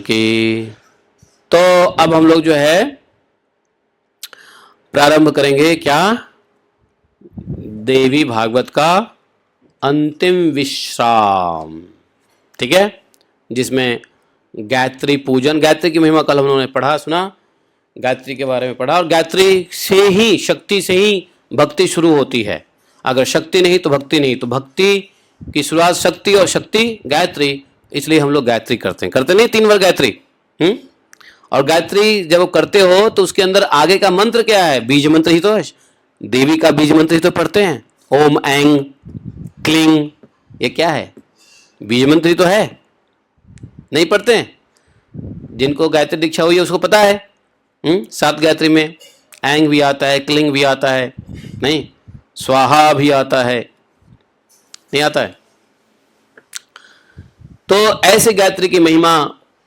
Okay, तो अब हम लोग जो है प्रारंभ करेंगे क्या, देवी भागवत का अंतिम विश्राम। ठीक है, जिसमें गायत्री पूजन, गायत्री की महिमा कल हम लोगों ने पढ़ा, सुना, गायत्री के बारे में पढ़ा। और गायत्री से ही, शक्ति से ही भक्ति शुरू होती है। अगर शक्ति नहीं तो भक्ति नहीं, तो भक्ति की शुरुआत शक्ति और शक्ति गायत्री, इसलिए हम लोग गायत्री करते हैं। करते नहीं 3 बार गायत्री। और गायत्री जब वो करते हो तो उसके अंदर आगे का मंत्र क्या है, बीज मंत्र ही तो है, देवी का बीज मंत्र ही तो पढ़ते हैं। ओम ऐंग क्लिंग, ये क्या है, बीज मंत्र ही तो है, नहीं पढ़ते हैं? जिनको गायत्री दीक्षा हुई है उसको पता है। 7 गायत्री में ऐंग भी आता है, क्लिंग भी आता है, नहीं, स्वाहा भी आता है, नहीं आता है? तो ऐसे गायत्री की महिमा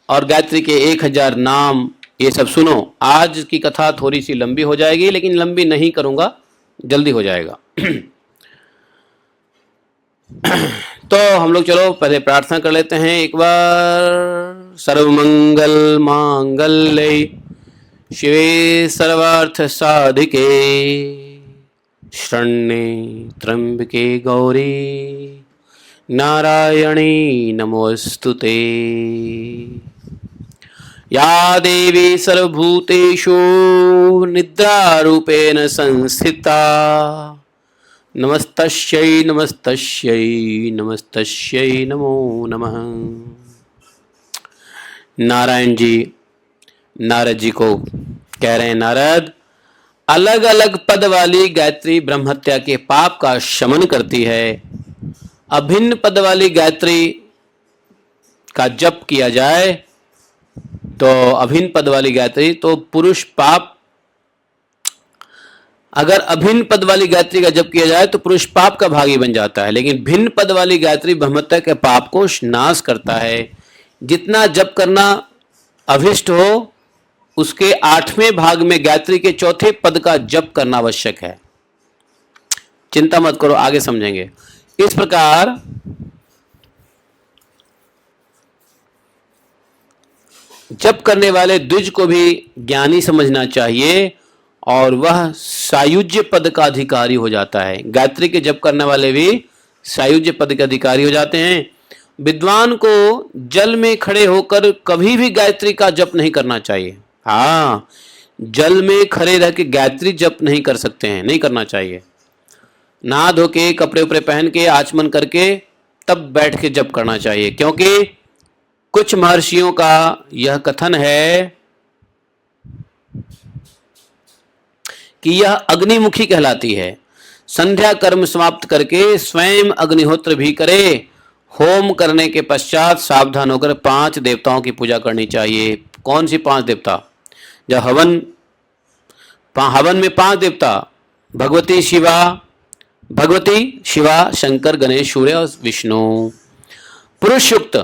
और गायत्री के 1000 नाम, ये सब सुनो। आज की कथा थोड़ी सी लंबी हो जाएगी, लेकिन लंबी नहीं करूंगा, जल्दी हो जाएगा। तो हम लोग चलो पहले प्रार्थना कर लेते हैं एक बार। सर्वमंगल मांगल्ये शिवे सर्वार्थ साधिके शरण्ये त्र्यंबके गौरी नारायणी नमोस्तुते। या देवी सर्वभूतेषु निद्रारूपेण संस्थिता नमस्तस्यै नमस्तस्यै नमस्तस्यै नमो नमः। नारायण जी नारद जी को कह रहे हैं, नारद, अलग अलग पद वाली गायत्री ब्रह्महत्या के पाप का शमन करती है। अभिन्न पद वाली गायत्री का जप किया जाए तो अभिन्न पद वाली गायत्री तो पुरुष पाप, अगर अभिन्न पद वाली गायत्री का जप किया जाए तो पुरुष पाप का भागी बन जाता है, लेकिन भिन्न पद वाली गायत्री ब्रह्महत्या के पाप को नाश करता है। जितना जप करना अभिष्ट हो उसके 8वें भाग में गायत्री के 4थे पद का जप करना आवश्यक है। चिंता मत करो, आगे समझेंगे। इस प्रकार जप करने वाले द्विज को भी ज्ञानी समझना चाहिए और वह सायुज्य पद का अधिकारी हो जाता है। गायत्री के जप करने वाले भी सायुज्य पद के अधिकारी हो जाते हैं। विद्वान को जल में खड़े होकर कभी भी गायत्री का जप नहीं करना चाहिए। हाँ, जल में खड़े रह के गायत्री जप नहीं कर सकते हैं, नहीं करना चाहिए। नहा धो के कपड़े उपड़े पहन के आचमन करके तब बैठ के जप करना चाहिए, क्योंकि कुछ महर्षियों का यह कथन है कि यह अग्निमुखी कहलाती है। संध्या कर्म समाप्त करके स्वयं अग्निहोत्र भी करे। होम करने के पश्चात सावधान होकर 5 देवताओं की पूजा करनी चाहिए। कौन सी 5 देवता? जब हवन में 5 देवता, भगवती शिवा, शंकर, गणेश, सूर्य और विष्णु। पुरुषयुक्त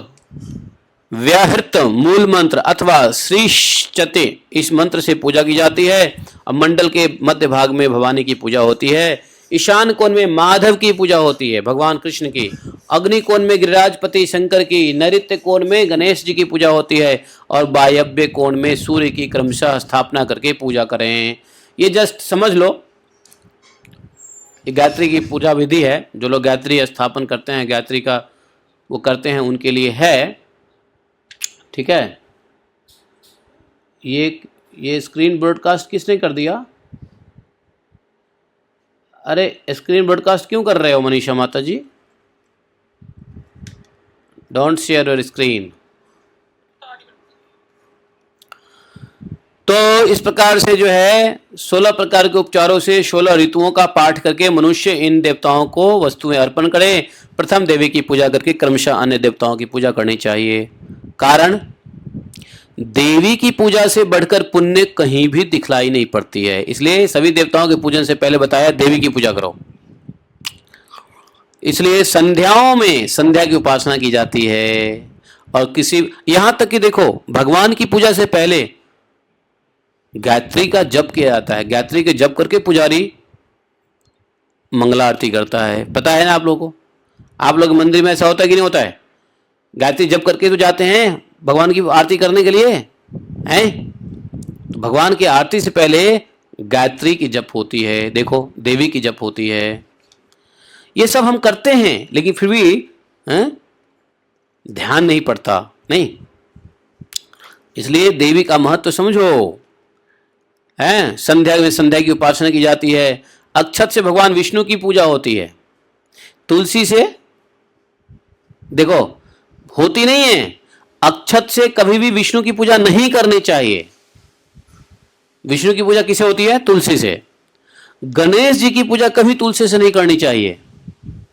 व्याहृत मूल मंत्र अथवा श्रीश्चते, इस मंत्र से पूजा की जाती है। अब मंडल के मध्य भाग में भवानी की पूजा होती है। ईशान कोण में माधव की पूजा होती है, भगवान कृष्ण की। अग्नि कोण में गिरिराजपति शंकर की। नैऋत्य कोण में गणेश जी की पूजा होती है। और वायव्य कोण में सूर्य की क्रमशः स्थापना करके पूजा करें। ये जस्ट समझ लो, ये गायत्री की पूजा विधि है। जो लोग गायत्री स्थापन करते हैं, गायत्री का वो करते हैं, उनके लिए है। ठीक है, ये स्क्रीन ब्रॉडकास्ट किसने कर दिया? अरे स्क्रीन ब्रॉडकास्ट क्यों कर रहे हो मनीषा माता ji? Don't share your screen. तो इस प्रकार से जो है 16 प्रकार के उपचारों से 16 ऋतुओं का पाठ करके मनुष्य इन देवताओं को वस्तुएं अर्पण करे। प्रथम देवी की पूजा करके क्रमशः अन्य देवताओं की पूजा करनी चाहिए। कारण, देवी की पूजा से बढ़कर पुण्य कहीं भी दिखलाई नहीं पड़ती है। इसलिए सभी देवताओं के पूजन से पहले बताया देवी की पूजा करो। इसलिए संध्याओं में संध्या की उपासना की जाती है। और यहां तक कि देखो, भगवान की पूजा से पहले गायत्री का जप किया जाता है। गायत्री के जप करके पुजारी मंगला आरती करता है। पता है ना आप लोगों को? आप लोग मंदिर में ऐसा होता है कि नहीं होता है? गायत्री जप करके तो जाते हैं, भगवान की आरती करने के लिए हैं। तो भगवान की आरती से पहले गायत्री की जप होती है, देखो देवी की जप होती है। ये सब हम करते हैं लेकिन फिर भी ध्यान नहीं पड़ता, नहीं। इसलिए देवी का महत्व समझो। है संध्या में संध्या की उपासना की जाती है, अक्षत से भगवान विष्णु की पूजा होती है, तुलसी से देखो होती नहीं है। अक्षत से कभी भी विष्णु की पूजा नहीं करनी चाहिए। विष्णु की पूजा किसे होती है? तुलसी से। गणेश जी की पूजा कभी तुलसी से नहीं करनी चाहिए,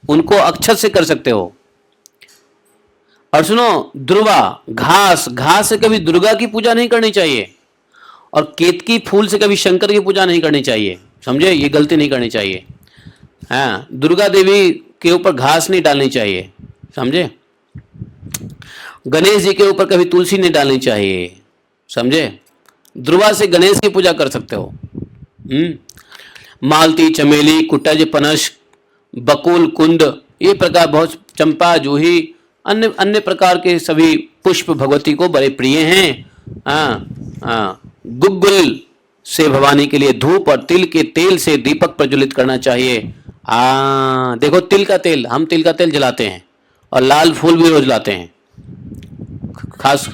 उनको अक्षत से कर सकते हो। और सुनो, दुर्वा घास, घास से कभी दुर्गा की पूजा नहीं करनी चाहिए, और केतकी फूल से कभी शंकर की पूजा नहीं करनी चाहिए, समझे? ये गलती नहीं करनी चाहिए। हाँ, दुर्गा देवी के ऊपर घास नहीं डालनी चाहिए, समझे? गणेश जी के ऊपर कभी तुलसी नहीं डालनी चाहिए, समझे? दुर्वा से गणेश की पूजा कर सकते हो। मालती, चमेली, कुटज, पनस, बकुल, कुंद, ये प्रकार बहुत, चंपा, जूही, अन्य अन्य प्रकार के सभी पुष्प भगवती को बड़े प्रिय हैं। गुग्गुल से भवानी के लिए धूप और तिल के तेल से दीपक प्रज्वलित करना चाहिए। देखो तिल का तेल, हम तिल का तेल जलाते हैं और लाल फूल भी रोज लाते हैं खास।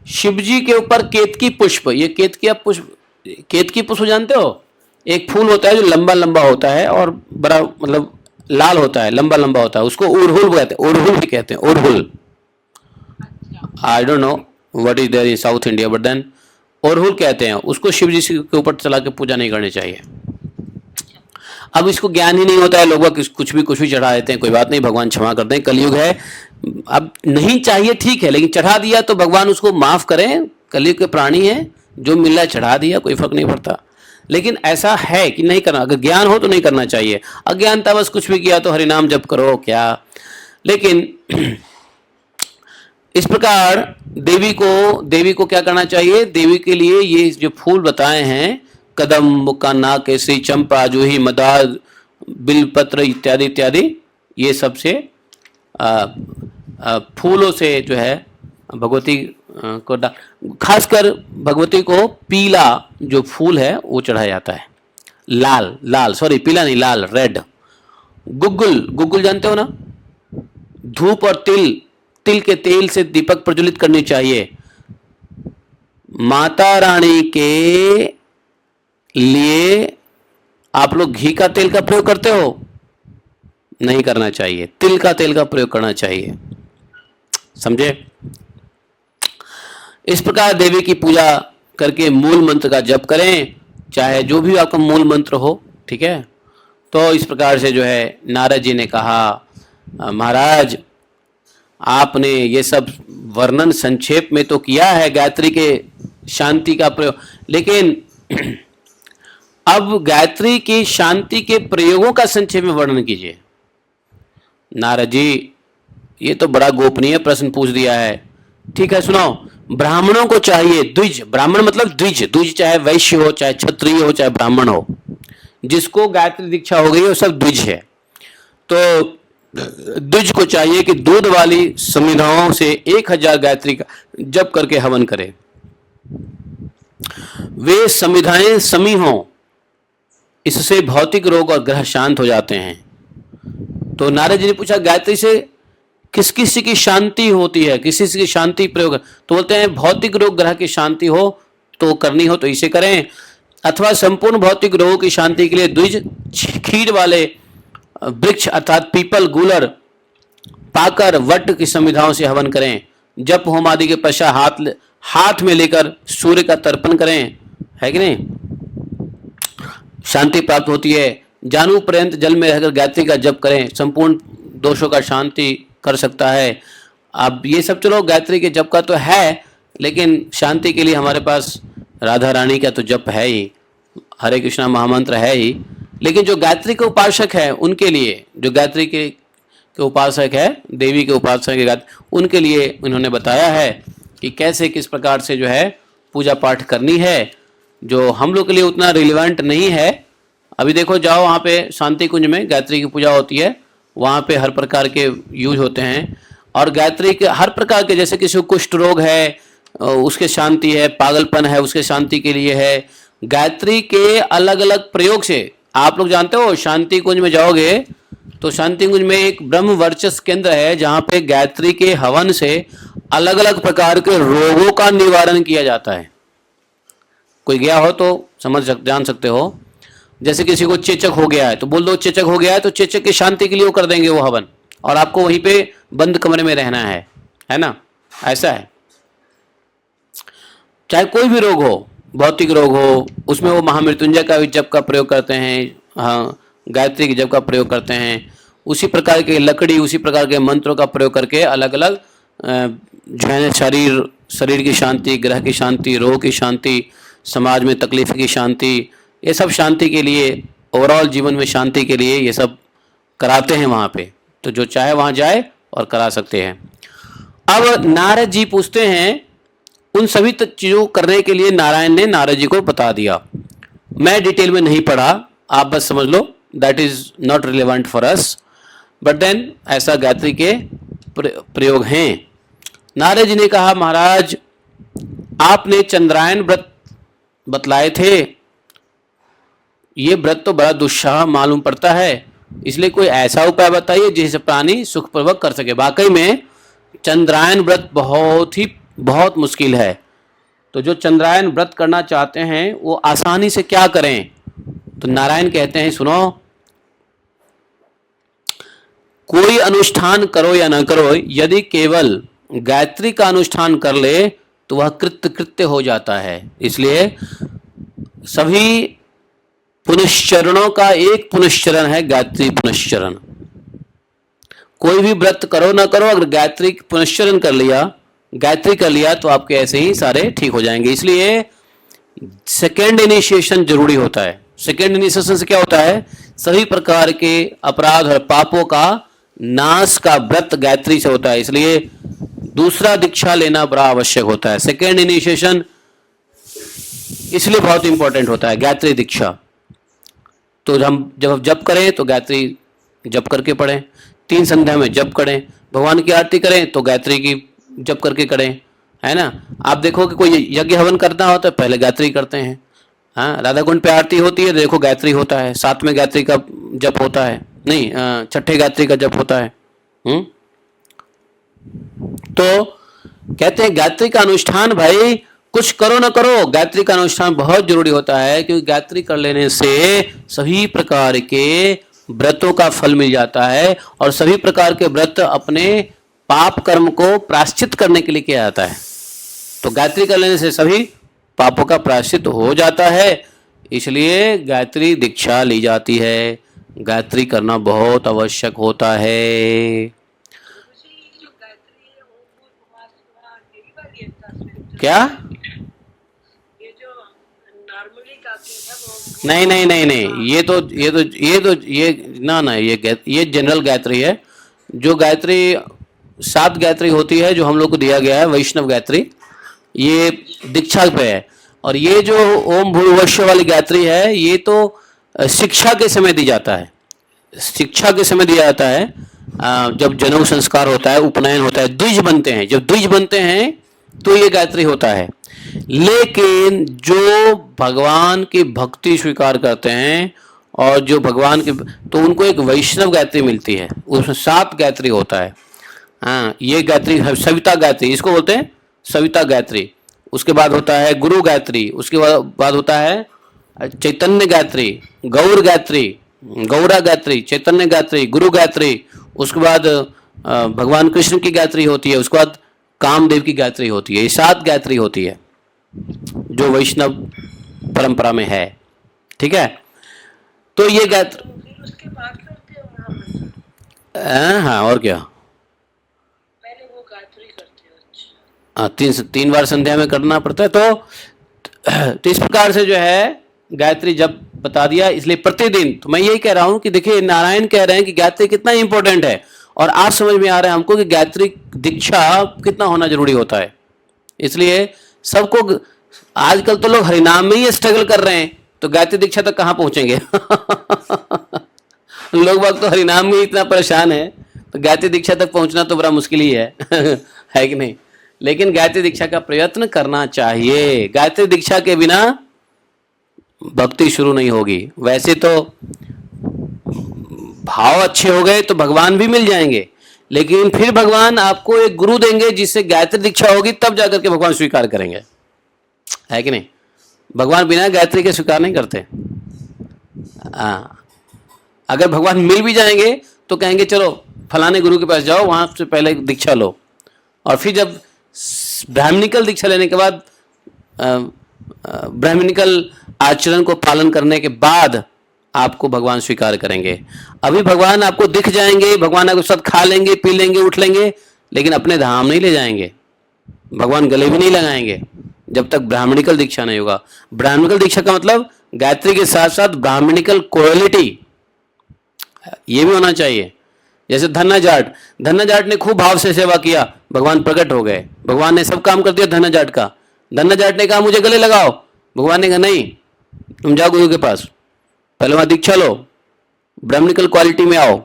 शिव जी के ऊपर केतकी पुष्प, ये केतकी पुष्प जानते हो? एक फूल होता है जो लंबा लंबा होता है और बड़ा मतलब लाल होता है, लंबा लंबा होता है, उसको उड़हुल कहते हैं, उड़हुल भी कहते हैं, उड़हुल। I don't know what is there in south India, but then उड़हुल कहते हैं उसको। शिव जी के ऊपर चला के पूजा नहीं करनी चाहिए। अब इसको ज्ञान ही नहीं होता है, लोग कुछ भी चढ़ा देते हैं। कोई बात नहीं, भगवान क्षमा करते हैं, कलयुग है। अब नहीं चाहिए ठीक है, लेकिन चढ़ा दिया तो भगवान उसको माफ करें, कलयुग के प्राणी है, जो मिल रहा चढ़ा दिया, कोई फर्क नहीं पड़ता। लेकिन ऐसा है कि नहीं करना, अगर ज्ञान हो तो नहीं करना चाहिए। अज्ञानता बस कुछ भी किया तो हरिनाम जप करो क्या। लेकिन इस प्रकार देवी को क्या करना चाहिए? देवी के लिए ये जो फूल बताए हैं, कदम, मुक्का, नाग, केसरी, चंपा, जूही, मदार, बिलपत्र इत्यादि इत्यादि, ये सब से फूलों से जो है भगवती को खासकर भगवती को पीला जो फूल है वो चढ़ाया जाता है। लाल सॉरी, पीला नहीं, लाल, रेड। गुग्गुल जानते हो ना? धूप और तिल के तेल से दीपक प्रज्वलित करनी चाहिए। माता रानी के लिए आप लोग घी का तेल का प्रयोग करते हो? नहीं करना चाहिए, तिल का तेल का प्रयोग करना चाहिए, समझे? इस प्रकार देवी की पूजा करके मूल मंत्र का जप करें, चाहे जो भी आपका मूल मंत्र हो, ठीक है? तो इस प्रकार से जो है नारद जी ने कहा, महाराज आपने ये सब वर्णन संक्षेप में तो किया है गायत्री के शांति का प्रयोग, लेकिन अब गायत्री की शांति के प्रयोगों का संक्षेप में वर्णन कीजिए। नारद जी ये तो बड़ा गोपनीय प्रश्न पूछ दिया है। ठीक है, सुनाओ। ब्राह्मणों को चाहिए द्विज, ब्राह्मण मतलब द्विज, चाहे वैश्य हो, चाहे क्षत्रिय हो, चाहे ब्राह्मण हो, जिसको गायत्री दीक्षा हो गई वो सब द्विज है। तो द्विज को चाहिए कि दूध वाली समिधाओं से 1000 गायत्री का जप करके हवन करे। वे समिधाएं समी हों, इससे भौतिक रोग और ग्रह शांत हो जाते हैं। तो नारद जी ने पूछा गायत्री से किस किस की शांति होती है, किस किस की शांति प्रयोग? तो बोलते हैं भौतिक रोग ग्रह की शांति हो तो करनी हो तो इसे करें, अथवा संपूर्ण भौतिक रोगों की शांति के लिए द्विज खीर वाले वृक्ष अर्थात पीपल, गूलर, पाकर, वट की समिधाओं से हवन करें। जप होम आदि के पश्चात हाथ में लेकर सूर्य का तर्पण करें, है कि नहीं? शांति प्राप्त होती है। जानू पर्यंत जल में रहकर गायत्री का जप करें, संपूर्ण दोषों का शांति कर सकता है। अब ये सब चलो गायत्री के जप का तो है, लेकिन शांति के लिए हमारे पास राधा रानी का तो जप है ही, हरे कृष्णा महामंत्र है ही। लेकिन जो गायत्री के उपासक है उनके लिए, जो गायत्री के उपासक है, देवी के उपासक है, उनके लिए उन्होंने बताया है कि कैसे किस प्रकार से जो है पूजा पाठ करनी है, जो हम लोग के लिए उतना रिलेवेंट नहीं है। अभी देखो, जाओ वहाँ पे शांति कुंज में गायत्री की पूजा होती है, वहाँ पे हर प्रकार के यूज होते हैं। और गायत्री के हर प्रकार के, जैसे किसी को कुष्ठ रोग है उसके शांति है, पागलपन है उसके शांति के लिए है। गायत्री के अलग अलग प्रयोग से, आप लोग जानते हो शांति कुंज में जाओगे तो शांति कुंज में एक ब्रह्म वर्चस्व केंद्र है जहाँ पे गायत्री के हवन से अलग अलग प्रकार के रोगों का निवारण किया जाता है। कोई गया हो तो जान सकते हो। जैसे किसी को चेचक हो गया है तो बोल दो चेचक हो गया है, तो चेचक की शांति के लिए वो कर देंगे वो हवन, और आपको वहीं पे बंद कमरे में रहना है ना, ऐसा है। चाहे कोई भी रोग हो, भौतिक रोग हो, उसमें वो महामृत्युंजय का भी जप का प्रयोग करते हैं, हाँ गायत्री के जप का प्रयोग करते हैं। उसी प्रकार के लकड़ी, उसी प्रकार के मंत्रों का प्रयोग करके अलग अलग जो है शरीर की शांति, ग्रह की शांति, रोग की शांति, समाज में तकलीफ की शांति, ये सब शांति के लिए, ओवरऑल जीवन में शांति के लिए ये सब कराते हैं वहाँ पे। तो जो चाहे वहाँ जाए और करा सकते हैं। अब नारद जी पूछते हैं, उन सभी चीज़ों करने के लिए नारायण ने नारद जी को बता दिया। मैं डिटेल में नहीं पढ़ा, आप बस समझ लो, that is not relevant for us, but then ऐसा गायत्री के प्रयोग हैं। नारद जी ने कहा, महाराज आपने चंद्रायन व्रत बतलाए थे, ये व्रत तो बड़ा दुस्साह मालूम पड़ता है, इसलिए कोई ऐसा उपाय बताइए जिससे प्राणी सुखपूर्वक कर सके। वाकई में चंद्रायन व्रत बहुत मुश्किल है। तो जो चंद्रायन व्रत करना चाहते हैं वो आसानी से क्या करें? तो नारायण कहते हैं, सुनो, कोई अनुष्ठान करो या न करो, यदि केवल गायत्री का अनुष्ठान कर ले तो वह कृत्य हो जाता है। इसलिए सभी पुनश्चरणों का एक पुनश्चरण है गायत्री पुनश्चरण। कोई भी व्रत करो ना करो, अगर गायत्री पुनश्चरण कर लिया, गायत्री कर लिया, तो आपके ऐसे ही सारे ठीक हो जाएंगे। इसलिए सेकेंड इनिशिएशन जरूरी होता है। सेकेंड इनिशिएशन से क्या होता है? सभी प्रकार के अपराध और पापों का नाश का व्रत गायत्री से होता है। इसलिए दूसरा दीक्षा लेना बड़ा आवश्यक होता है। सेकेंड इनिशिएशन इसलिए बहुत इंपॉर्टेंट होता है, गायत्री दीक्षा। तो हम जब जप करें तो गायत्री जप करके पढ़ें, 3 संध्या में जप करें, भगवान की आरती करें तो गायत्री की जप करके करें, है ना। आप देखो कि कोई यज्ञ हवन करना हो तो पहले गायत्री करते हैं। हाँ, राधा कुंड पे आरती होती है, देखो गायत्री होता है, साथ में गायत्री का जप होता है, नहीं छठे गायत्री का जप होता है। तो कहते हैं गायत्री का अनुष्ठान, भाई कुछ करो ना करो, गायत्री का अनुष्ठान बहुत जरूरी होता है, क्योंकि गायत्री कर लेने से सभी प्रकार के व्रतों का फल मिल जाता है, और सभी प्रकार के व्रत अपने पाप कर्म को प्रायश्चित करने के लिए किया जाता है। तो गायत्री कर लेने से सभी पापों का प्रायश्चित हो जाता है, इसलिए गायत्री दीक्षा ली जाती है। गायत्री करना बहुत आवश्यक होता है। क्या? नहीं नहीं नहीं नहीं, ये ना ये जनरल गायत्री है। जो गायत्री 7 गायत्री होती है जो हम लोग को दिया गया है, वैष्णव गायत्री, ये दीक्षा पे है। और ये जो ओम भूर्भुवस्सुः वाली गायत्री है, ये तो शिक्षा के समय दी जाता है। शिक्षा के समय दिया जाता है, जब जनेऊ संस्कार होता है, उपनयन होता है, द्विज बनते हैं। जब द्विज बनते हैं तो ये गायत्री होता है। लेकिन जो भगवान की भक्ति स्वीकार करते हैं और जो भगवान की, तो उनको एक वैष्णव गायत्री मिलती है, उसमें 7 गायत्री होता है। हाँ, ये गायत्री सविता गायत्री, इसको बोलते हैं सविता गायत्री। उसके बाद होता है गुरु गायत्री, उसके बाद होता है चैतन्य गायत्री, गौर गायत्री, गौरा गायत्री, चैतन्य गायत्री, गुरु गायत्री। उसके बाद भगवान कृष्ण की गायत्री होती है, उसके बाद कामदेव की गायत्री होती है। ये 7 गायत्री होती है जो वैष्णव परंपरा में है। ठीक है, तो ये गायत्री उसके बाद करते हो। हाँ, और क्या, पहले वो गायत्री करते हो। हाँ, 3 बार संध्या में करना पड़ता है। तो इस प्रकार से जो है गायत्री जब बता दिया, इसलिए प्रतिदिन। तो मैं यही कह रहा हूं कि देखिए, नारायण कह रहे हैं कि गायत्री कितना इंपॉर्टेंट है, और आज समझ में आ रहा है हमको कि गायत्री दीक्षा कितना होना जरूरी होता है। इसलिए सबको, आजकल तो लोग हरिनाम में ही स्ट्रगल कर रहे हैं, तो गायत्री दीक्षा तक कहाँ पहुंचेंगे? लोग बाग तो हरिनाम में इतना परेशान है, तो गायत्री दीक्षा तक पहुंचना तो बड़ा मुश्किल ही है है कि नहीं। लेकिन गायत्री दीक्षा का प्रयत्न करना चाहिए। गायत्री दीक्षा के बिना भक्ति शुरू नहीं होगी। वैसे तो भाव अच्छे हो गए तो भगवान भी मिल जाएंगे, लेकिन फिर भगवान आपको एक गुरु देंगे जिससे गायत्री दीक्षा होगी, तब जाकर के भगवान स्वीकार करेंगे, है कि नहीं। भगवान बिना गायत्री के स्वीकार नहीं करते। अगर भगवान मिल भी जाएंगे तो कहेंगे चलो फलाने गुरु के पास जाओ, वहां से पहले दीक्षा लो, और फिर जब ब्राह्मणिकल दीक्षा लेने के बाद ब्राह्मणिकल आचरण को पालन करने के बाद आपको भगवान स्वीकार करेंगे। अभी भगवान आपको दिख जाएंगे, भगवान आपके साथ खा लेंगे, पी लेंगे, उठ लेंगे, लेकिन अपने धाम नहीं ले जाएंगे। भगवान गले भी नहीं लगाएंगे जब तक ब्राह्मणिकल दीक्षा नहीं होगा। ब्राह्मणिकल दीक्षा का मतलब गायत्री के साथ साथ ब्राह्मणिकल क्वालिटी ये भी होना चाहिए। जैसे धन्ना जाट ने खूब भाव से सेवा किया, भगवान प्रकट हो गए, भगवान ने सब काम कर दिया धन्ना जाट का। धन्ना जाट ने कहा मुझे गले लगाओ, भगवान ने कहा नहीं, तुम जाओ गुरु के पास, पहले वहां दीक्षा लो, ब्राह्मणिकल क्वालिटी में आओ,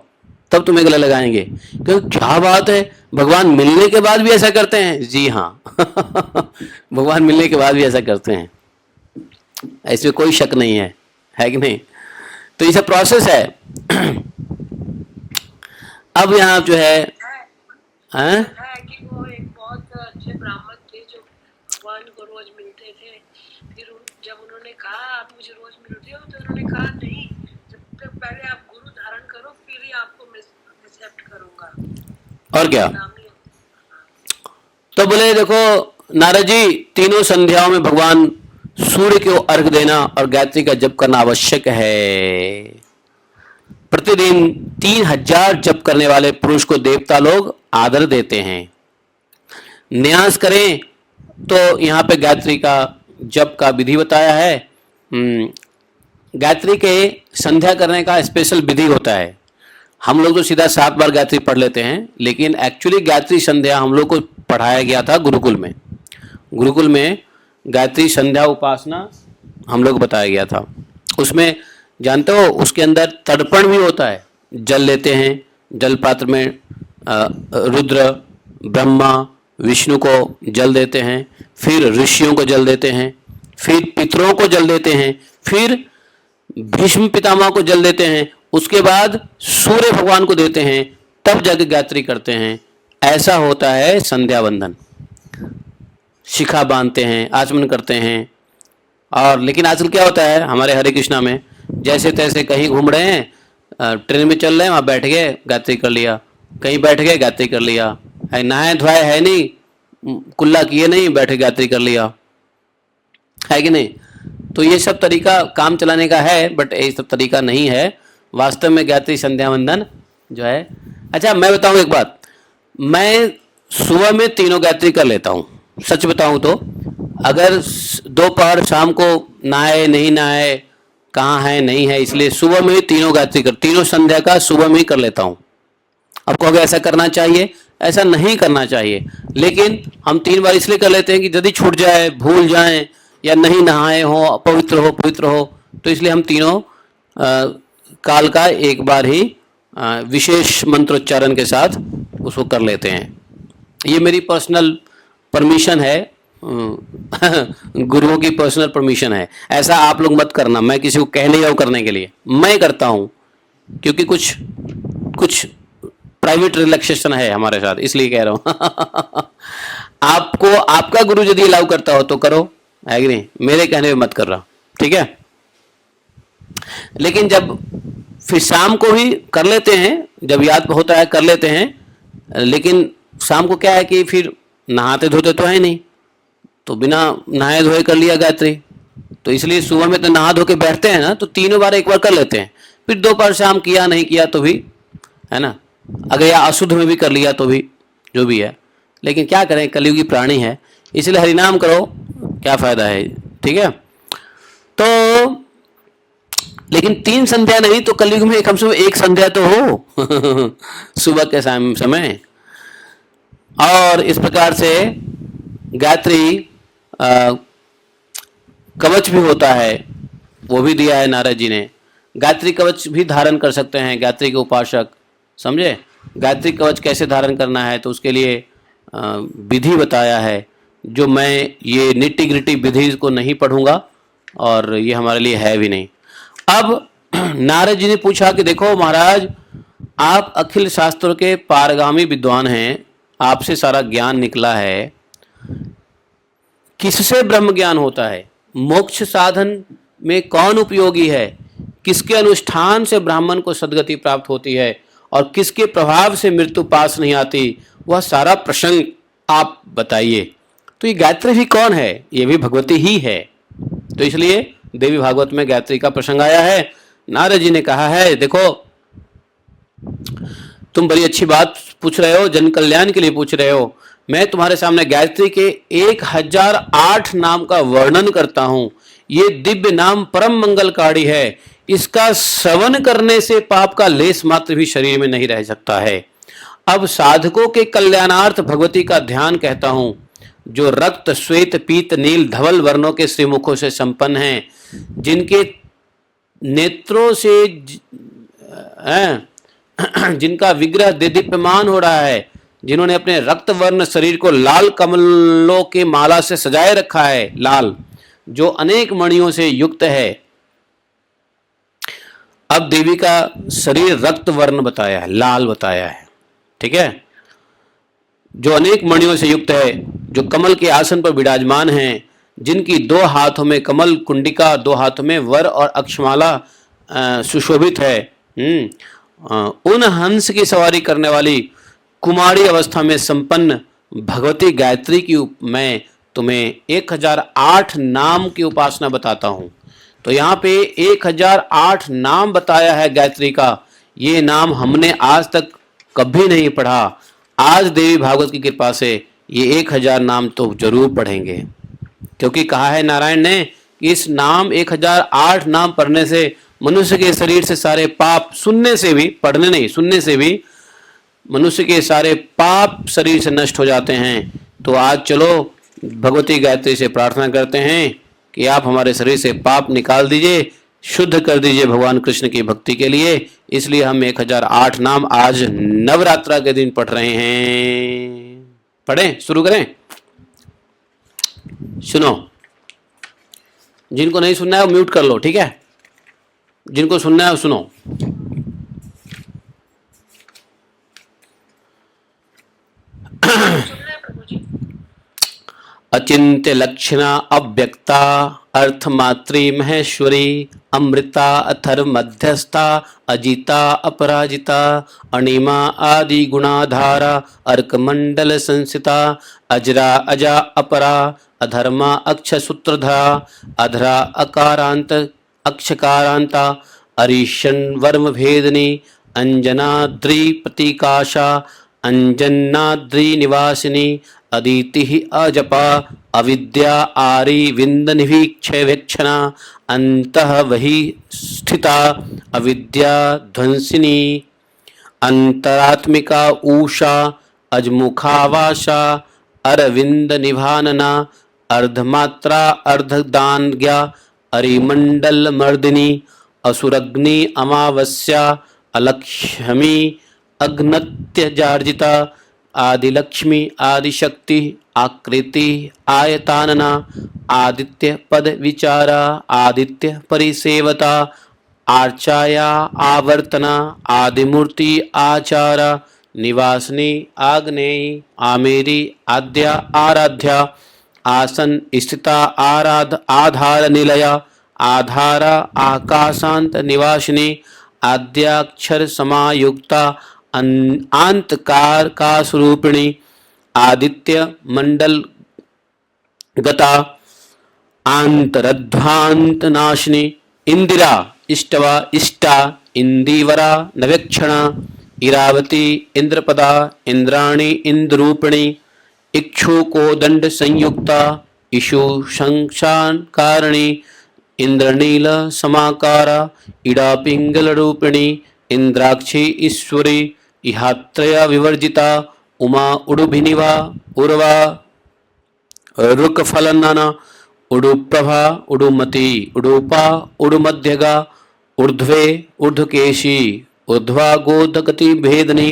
तब तुम्हें गले लगाएंगे। क्योंकि क्या बात है, भगवान मिलने के बाद भी ऐसा करते हैं। जी हाँ भगवान मिलने के बाद भी ऐसा करते हैं, ऐसे कोई शक नहीं है कि नहीं। तो ये सब प्रोसेस है। अब यहाँ जो है कि वो एक बहुत अच्छे ब्राह्मण थे जो भगवान को रोज मिलते थे। फिर जब उन्होंने कहा आप मुझे रोज मिलते हो, तो उन्होंने कहा नहीं, जब तक पहले आप गुरु धारण करो फिर ही आपको मैं एक्सेप्ट करूंगा। और क्या, तो बोले देखो नारद जी, तीनों संध्याओं में भगवान सूर्य को अर्घ देना और गायत्री का जप करना आवश्यक है। प्रतिदिन 3000 जप करने वाले पुरुष को देवता लोग आदर देते हैं। न्यास करें तो यहाँ पे गायत्री का जप का विधि बताया है। गायत्री के संध्या करने का स्पेशल विधि होता है। हम लोग तो सीधा 7 बार गायत्री पढ़ लेते हैं, लेकिन एक्चुअली गायत्री संध्या हम लोग को पढ़ाया गया था गुरुकुल में। गुरुकुल में गायत्री संध्या उपासना हम लोग बताया गया था। उसमें जानते हो उसके अंदर तर्पण भी होता है। जल लेते हैं, जल पात्र में रुद्र ब्रह्मा विष्णु को जल देते हैं, फिर ऋषियों को जल देते हैं, फिर पितरों को जल देते हैं, फिर भीष्म पितामह को जल देते हैं, उसके बाद सूर्य भगवान को देते हैं, तब जाके गायत्री करते हैं। ऐसा होता है संध्या वंदन। शिखा बांधते हैं, आचमन करते हैं। और लेकिन आजकल क्या होता है हमारे हरे कृष्णा में, जैसे तैसे कहीं घूम रहे हैं, ट्रेन में चल रहे हैं, वहाँ बैठ गए गायत्री कर लिया, कहीं बैठ गए गायत्री कर लिया, है नहाए धोए है नहीं, कुल्ला किए नहीं, बैठे गायत्री कर लिया, है कि नहीं। तो ये सब तरीका काम चलाने का है, बट ये सब तरीका नहीं है वास्तव में गायत्री संध्या वंदन जो है। अच्छा मैं बताऊँ एक बात, मैं सुबह में तीनों गायत्री कर लेता हूँ। सच बताऊँ तो अगर दोपहर शाम को नहाए नहीं नहाए, कहाँ है नहीं है, इसलिए सुबह में ही तीनों गायत्री तीनों संध्या का सुबह में ही कर लेता हूँ। अब कहोगे ऐसा करना चाहिए, ऐसा नहीं करना चाहिए, लेकिन हम 3 बार इसलिए कर लेते हैं कि यदि छूट जाए, भूल जाएं, या नहीं नहाए हो, पवित्र हो, तो इसलिए हम तीनों काल का एक बार ही विशेष मंत्रोच्चारण के साथ उसको कर लेते हैं। ये मेरी पर्सनल परमिशन है, गुरुओं की पर्सनल परमिशन है। ऐसा आप लोग मत करना, मैं किसी को कह नहीं रहा हूँ करने के लिए, मैं करता हूँ क्योंकि कुछ प्राइवेट रिलैक्सेशन है हमारे साथ, इसलिए कह रहा हूँ आपको आपका गुरु यदि अलाउ करता हो तो करो, है कि नहीं, मेरे कहने में मत कर रहा, ठीक है। लेकिन जब फिर शाम को ही कर लेते हैं, जब याद होता है कर लेते हैं, लेकिन शाम को क्या है कि फिर नहाते धोते तो है नहीं, तो बिना नहाए धोए कर लिया गायत्री। तो इसलिए सुबह में तो नहा धो के बैठते हैं ना, तो तीनों बार एक बार कर लेते हैं, फिर दोपहर शाम किया नहीं किया तो भी, है ना, अगर या अशुद्ध में भी कर लिया तो भी, जो भी है। लेकिन क्या करें, कलयुगी प्राणी है, इसलिए हरिनाम करो, क्या फायदा है, ठीक है। तो लेकिन 3 संध्या नहीं तो कलयुग में कम से कम 1 संध्या तो हो सुबह के समय। और इस प्रकार से गायत्री कवच भी होता है, वो भी दिया है नारद जी ने। गायत्री कवच भी धारण कर सकते हैं गायत्री के उपासक, समझे। गायत्री कवच कैसे धारण करना है तो उसके लिए विधि बताया है, जो मैं ये निटी ग्रिटी विधि को नहीं पढ़ूंगा और ये हमारे लिए है भी नहीं। अब नारद जी ने पूछा कि देखो महाराज, आप अखिल शास्त्रों के पारगामी विद्वान हैं, आपसे सारा ज्ञान निकला है, किससे ब्रह्म ज्ञान होता है, मोक्ष साधन में कौन उपयोगी है, किसके अनुष्ठान से ब्राह्मण को सद्गति प्राप्त होती है और किसके प्रभाव से मृत्यु पास नहीं आती, वह सारा प्रसंग आप बताइए। तो ये गायत्री भी कौन है, ये भी भगवती ही है। तो इसलिए देवी भागवत में गायत्री का प्रसंग आया है। नारद जी ने कहा है देखो, तुम बड़ी अच्छी बात पूछ रहे हो, जन कल्याण के लिए पूछ रहे हो। मैं तुम्हारे सामने गायत्री के 1008 नाम का वर्णन करता हूं। ये दिव्य नाम परम मंगलकारी है, इसका श्रवण करने से पाप का लेस मात्र भी शरीर में नहीं रह सकता है। अब साधकों के कल्याणार्थ भगवती का ध्यान कहता हूं, जो रक्त श्वेत पीत नील धवल वर्णों के श्रीमुखों से संपन्न हैं, जिनके नेत्रों से जिनका विग्रह दीप्यमान हो रहा है, जिन्होंने अपने रक्त वर्ण शरीर को लाल कमलों के माला से सजाए रखा है, लाल, जो अनेक मणियों से युक्त है। अब देवी का शरीर रक्त वर्ण बताया है, लाल बताया है, ठीक है, जो अनेक मणियों से युक्त है, जो कमल के आसन पर विराजमान हैं, जिनकी 2 हाथों में कमल कुंडिका, 2 हाथों में वर और अक्षमाला सुशोभित है। उन हंस की सवारी करने वाली कुमारी अवस्था में संपन्न भगवती गायत्री की मैं तुम्हें 1008 नाम की उपासना बताता हूं। तो यहाँ पे 1008 नाम बताया है गायत्री का। ये नाम हमने आज तक कभी नहीं पढ़ा, आज देवी भागवत की कृपा से ये 1000 नाम तो जरूर पढ़ेंगे, क्योंकि कहा है नारायण ने कि इस नाम 1008 नाम पढ़ने से मनुष्य के शरीर से सारे पाप, सुनने से भी, पढ़ने नहीं सुनने से भी मनुष्य के सारे पाप शरीर से नष्ट हो जाते हैं। तो आज चलो भगवती गायत्री से प्रार्थना करते हैं कि आप हमारे शरीर से पाप निकाल दीजिए, शुद्ध कर दीजिए भगवान कृष्ण की भक्ति के लिए। इसलिए हम 1008 नाम आज नवरात्रा के दिन पढ़ रहे हैं। पढ़ें, शुरू करें। सुनो, जिनको नहीं सुनना है वो म्यूट कर लो, ठीक है, जिनको सुनना है वो सुनो। अचिंत्य लक्षणा अव्यक्ता अर्थमात्री महेश्वरी अमृता अथर मध्यस्था अजिता अपराजिता अणिमा आदि गुणाधारा अर्कमंडल संसिता अजरा अजा अपरा अधर्मा अक्षसूत्रधरा अधरा अकारांत अक्षकारांता अरीशन वर्म भेदनी अंजनाद्री प्रतीकाशा अंजनाद्री निवासिनी अदिति अजपा अविद्या आरी विंद निवीक्षना अंतः वही स्थिता अविद्या ध्वंसिनी अंतरात्मिका ऊषा अजमुखावाशा अरविंद निभानना अर्धमात्रा अर्धदानज्ञा अरिमंडल मर्दिनी असुरग्नि अमावस्या अलक्ष्मी अग्नत्य जार्जिता आदिलक्ष्मी आदिशक्ति आकृति आयतानना आदित्य पद विचारा आदित्य परिसेवता आर्चाया आवर्तना आदिमूर्ति आचारा निवासनी आग्नेयी आमेरी आद्या आराध्या आसन स्थिता आधार निलया आधारा आकाशांत निवासिनी आद्याक्षर समायुक्ता आंतकार का स्वरूपिणी आदित्य मंडल गता आंतरध्वांत नाशिनी इंदिरा इष्टवा इष्टा इंदीवरा नवेक्षणा इरावती इंद्रपदा इंद्राणी इंद्रूपिणी इक्षुकोदंड संयुक्ता इषु शंशान कारणी इंद्रनील समाकारा इड़ा पिंगल रूपिणी इंद्राक्षी ईश्वरी इहात्रया विवर्जिता उमा उडुभिनिवा उर्वा रुकफलनना उडुप्रभा उडुमती उडुपा उडुमध्यगा ऊर्ध्वे ऊर्ध्वकेशी ऊर्ध्वागोदगति भेदनी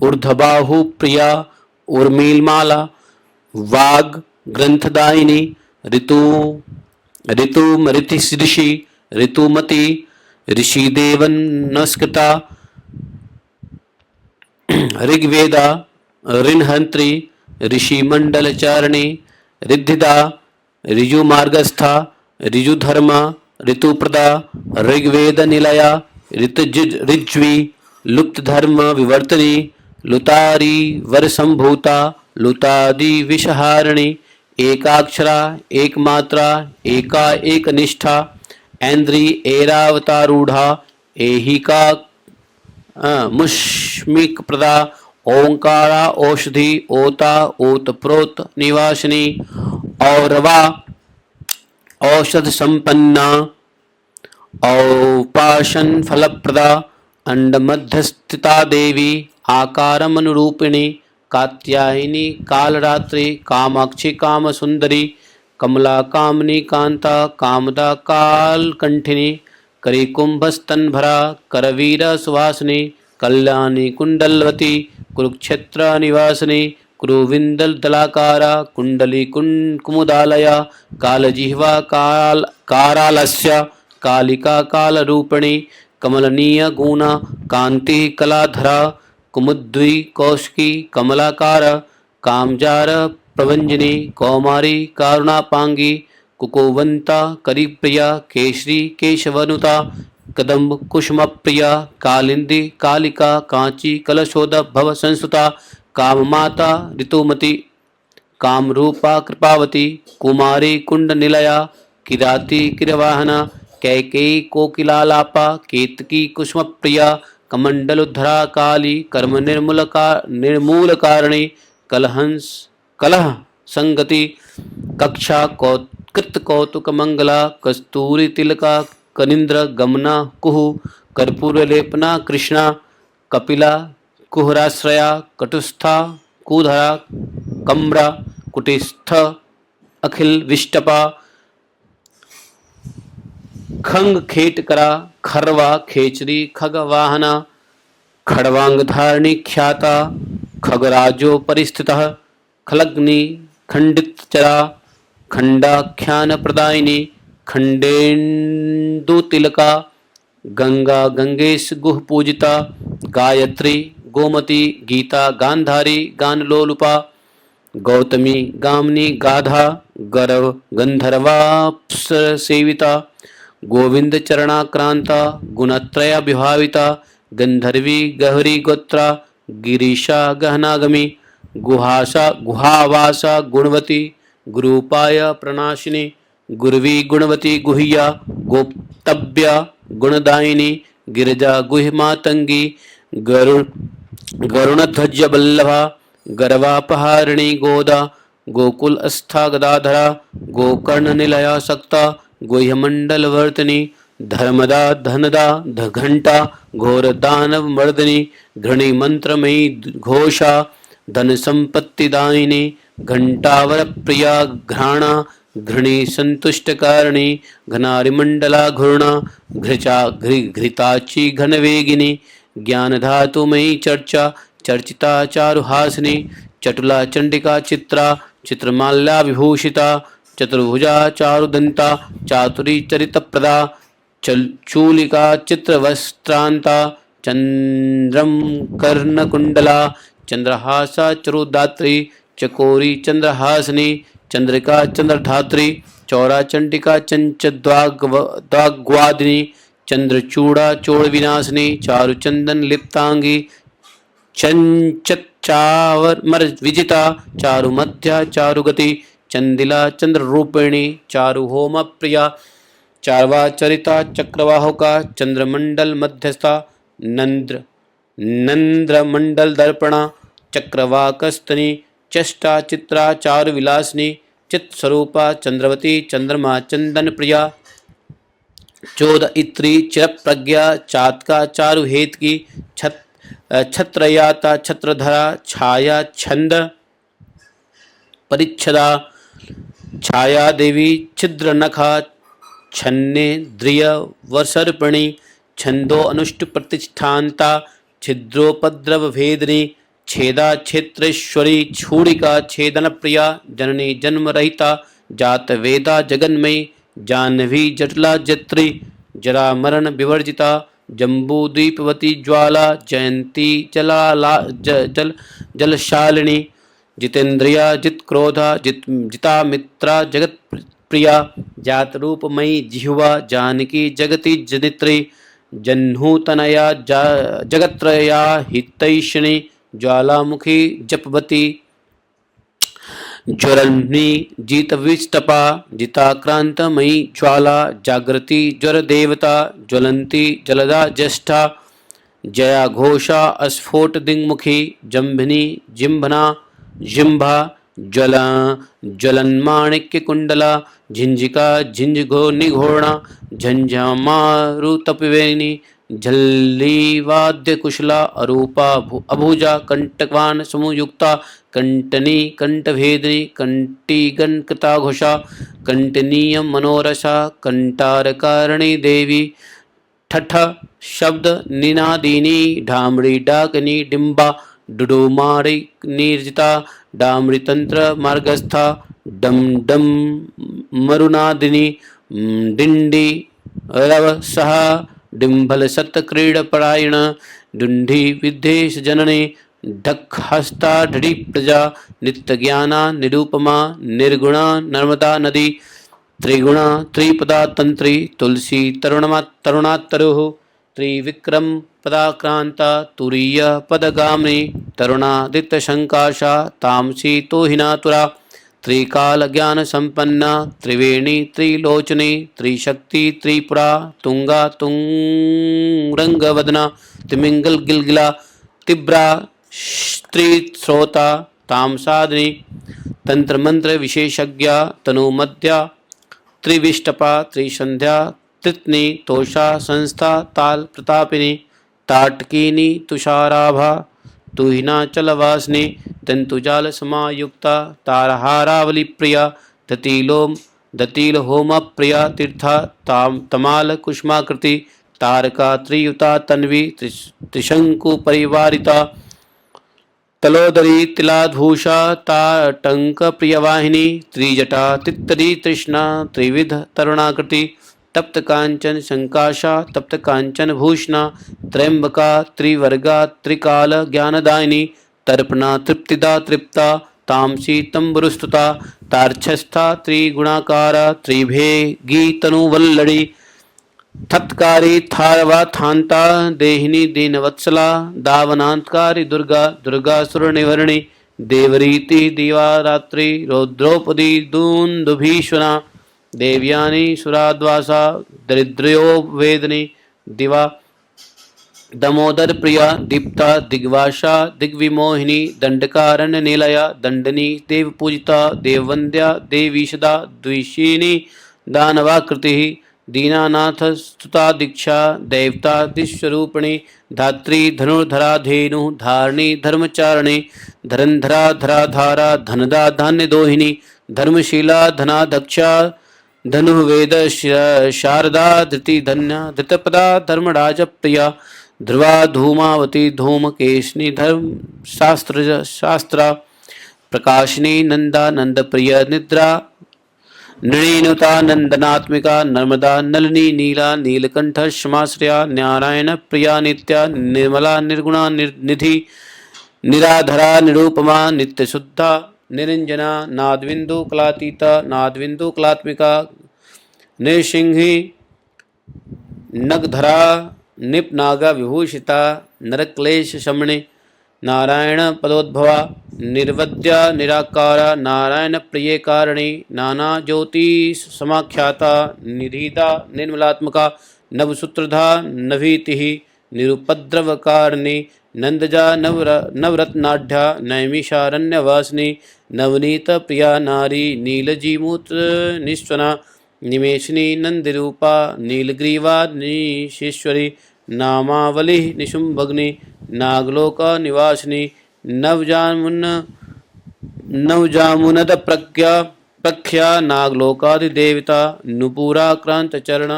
ऊर्ध्वबाहु प्रिया उर्मिलमाला वाग ग्रंथदायिनी ऋतु ऋतु ऋषि ऋतुमती ऋषिदेवन नमस्कृता ऋग्वेदा ऋणहंत्री ऋषिमंडलचारिणी रिद्धिदा ऋजुमार्गस्था ऋजुधर्मा ऋतुप्रदा ऋग्वेद निलया ऋज्वी लुप्तधर्म विवर्तनी लुतारी वरसंभूता लुतादि विषहारिणी एकाक्षरा एकमात्रा एका एक निष्ठा ऐन्द्री ऐरावतारूढ़ा एहिका मुष्मिक प्रदा ओंकारा औषधि ओता ओत प्रोत निवासिनी औरवा औषध संपन्ना औपाशन फलप्रदा अंड मध्यस्थिता देवी आकारमनुरूपिणी कात्यायनी कालरात्रि कामाक्षी काम सुंदरी कमला कामनी कांता कामदा कालकंठिनी करिकुंभस्तनभरा करवीर सुवासिनी कल्याणी कुंडलवती कुरुक्षेत्र निवासिनी कुरुविंदल दलाकारा कुंडली कुमुदालया कालजिह्वा कारालस्य कालिका कालरूपिणी कमलनीय गुणा कांति कलाधरा कुमुद्वी कौशिकी कमलाकार कामजार प्रभंजनी कौमारी कारुणापांगी कुकुवंता करिप्रिया केशरी केशवनुता कदम्ब कुसुमप्रिया कालिंदी कालिका कांची कलशोद भव संस्कृता काममाता ऋतुमती कामरूपा कृपावती कुमारी कुंड निलया किराती किरवाहना कैकेयी कोकिलालापा केतकी कुसुमप्रिया कमंडलोद्धरा काली कर्म निर्मूल कारणी कलहंस कलह संगति कक्षा कृत कौतुक मंगला कस्तूरी तिलका कनिंद्र गमना कुहु कर्पूर लेपना कृष्णा कपिला कुहराश्रया कटुस्था कुधरा कम्रा कुटिस्थ अखिल विष्टपा खंग खेटकरा खरवा खेचरी खगवाहना खड़वांगधारणी ख्याता खगराजो परिस्थितः खलग्नि खंडितचरा खंडाख्यान प्रदायिनी खंडेन्दुतिलका गंगा गंगेश गुह पूजिता गायत्री गोमती गीता गांधारी गानलोलुपा गौतमी गामनी गाधा गरव गंधर्वाप्सर सेविता गोविंद चरणाक्रांता गुणत्रय विभाविता गंधर्वी गहरी गोत्रा गिरीशा गहनागमी गुहावासा गुणवती गुरूपाय प्रणाशिनी गुरवी गुणवती गुह्या गोप्तव्या गुणदायिनी गिरिजा गुह्यमातंगी गरुणध्वज बल्लभा गर्वापहारिणी गोदा गोकुल अस्था गदाधरा गोकर्ण निलया सक्ता गुह्यमंडलवर्तिनी धर्मदा धनदा घंटा घोर दानव मर्दनी घृणी मंत्रमयी घोषा धन संपत्ति दायिनी घंटावर प्रिया घ्राणा घृणी संतुष्टकारिणी घनारिमंडला घूर्णा घृताची घनवेगिनी ज्ञान धातुमयी चर्चा चर्चिता चारुहासिनी चटुला चंडिका चित्रा चित्रमाल्या विभूषिता चतुर्भुजा चारुदंता चातुरी चरितप्रदा चूलिका चित्रवस्त्रांता चंद्रम कर्णकुंडला चंद्रहासा चरुदात्री चकोरी चंद्रहासिनी चंद्रिका चंद्रधात्री चौरा चंडिका चंचद्वाग्वादिनी चंद्रचूड़ा चोड़ विनाशिनी चारुचंदन लिप्तांगी चंचचावर विजिता चारुमध्या चारुगति चंदिला चंद्र रूपिणी चारुहोम प्रिया चारवा चरिता चक्रवाहुका चंद्रमंडल मध्यस्था नंद्रमंडल दर्पणा चक्रवाकस्तनी चष्टा चित्रा चारु विलासिनी चित स्वरूपा चंद्रवती चंद्रमा चंदन प्रिया चोद इत्री चिर प्रज्ञा चातका चारु हेत की छत्रयाता छत्रधरा छाया छंद परिच्छदा छाया देवी छिद्र नखा छन्ने द्रिय वसर्पणी छंदो अनुष्टु प्रतिष्ठानता छिद्रोपद्रव भेदिनी छेदा क्षेत्रेश्वरी छूरिका छेदन प्रिया जननी जन्म रहिता जात वेदा जगन्मयी जाह्नवी जटला जत्री जरा मरण विवर्जिता जम्बूद्वीपवती ज्वाला जयंती जलशालिनी जितेन्द्रिया जितक्रोधा जिता मित्रा जगत प्रिया जात रूपमयी जिह्वा जानकी जगति जनित्री जह्नूतनया जगत्रया हितैषिणी ज्वालामुखी जपवती ज्वरन्नी जितविष्टपा जिताक्रांतमयी ज्वाला जागृति ज्वर देवता ज्वलंती जलदा ज्येष्ठा जया घोषा अस्फोट दिङ्मुखी जम्भिनी जिम्भना जिम्भा ज्वलन्माणिक्यकुण्डला झिंझिका झिंझघो निघोणा झंझमारुतपिवेणी झल्लीवाद्यकुशला अरूपा अभुजा कंटकवान समयुक्ता कंटनी कंठभेदिनी कंटीगणकृताघोषा कंटनीय मनोरसा कंटारकारिणी देवी ठठ शब्द निनादिनी ढामड़ी डाकनी डिम्बा डुडुमारी निर्जिता डामरी तंत्र मार्गस्था डम डम मरुनादिनी डिंडी रव सहा डिम्भल सत्क्रीडपरायण डुंडी विद्वेश जननी ढक्हस्ता ढड़ी प्रजा नित्यज्ञाना निरूपमा निर्गुणा नर्मदा नदी त्रिगुणा त्रिपदा तंत्री तुलसी तरुणात्तरुः त्रिविक्रम पदाक्रांता तुरीय पदगामिनी तरुणादित्यशंकाशा तामसी तोहिनातुरा त्रिकाल ज्ञान संपन्ना त्रिवेणी त्रिलोचनी त्रिशक्ति त्रिपुरा तुंगा तुंगरंगवदना तिमिंगल गिलगिला तिब्रा स्त्रीश्रोता तामसादिनी तंत्र मंत्र विशेषज्ञा तनुमध्या त्रिविष्टपा त्रिसंध्या तृत्नी तोषा संस्था ताल प्रतापिनी ताटकीनी तुषाराभा तुहिनाचलवासिनी तंतुजाल समायुक्ता तारहारावली प्रिया दतिल होम प्रिया तीर्था तमाल कुष्माकृति तारका त्रियुता तन्वी त्रिशंकु परिवारिता तलोदरी तिलाधूषा ताटंक प्रियवाहिनी त्रिजटा तित्तरी तृष्णा त्रिविध तरुणाकृति तप्त कांचन संकाशा तप्त कांचन भूषणा त्रयंबका त्रिवर्गा त्रिकाल ज्ञानदायिनी तर्पणा तृप्तिदा तृप्ता तामसी तंबुरुस्तुता तार्क्षस्था त्रिगुणाकारा त्रिभेगी तनुवल्लड़ी थत्कारी थारवा थांता देहिनी दीनवत्सला दावनांतकारी दुर्गा दुर्गासुर निवर्णी देवरीति दिवारात्रि रौद्रोपदी दून्दुभीषणा देव्यानी सुराद्वासा दरिद्रयो वेदनी दिवा दमोदर प्रिया दीप्ता दिग्वाशा दिग्विमोहिनी दंडकारण्य निलया दंडनी देवपूजिता देववंद्या देवीशदा द्विषीणी दानवाकृति दीनानाथ स्तुता दीक्षा दैवता दिश्वरूपिणी धात्री धनुर्धरा धेनु धारणी धर्मचारिणी धरंधरा धराधारा धनदा धान्य दोहिनी धर्मशीला धनाध्यक्षा धनुर्वेद शारदा धृति धन्या धृतपदा धर्मराज प्रिया ध्रुवा धूमावती धूमकेशनी धर्म शास्त्रा प्रकाशिनी नंदा नंद प्रिय निद्रा नृणीनुता नंदनात्मिका नर्मदा नलिनी नीला नीलकंठ क्षमाश्रया नारायण प्रिया नित्या निर्मला निर्गुणा निधि निराधरा निरूपमा नित्यशुद्धा निरंजना नादविंदु कलातीता नादविंदु कलात्मिका नृसिंही नगधरा निपनागा विभूषिता नरक्लेश शमने नारायण पदोद्भवा निर्वद्या निराकारा नारायण प्रिय कारिणी नाना ज्योति समाख्याता निधीता निर्मलात्मका नवसूत्रधा नभीति निरुपद्रवकारिणी नंदजा नवरत्नाढ्या नैमिषारण्यवासिनी नवनीत प्रिया नारी नीलजीमूत्र निस्वना निमेषिनी नंदिरूपा नीलग्रीवा निशेश्वरी नामावली निशुंभग्नि नागलोका निवासिनी नवजामुनद प्रख्या नागलोकादिदेवता नुपुराक्रांत चरण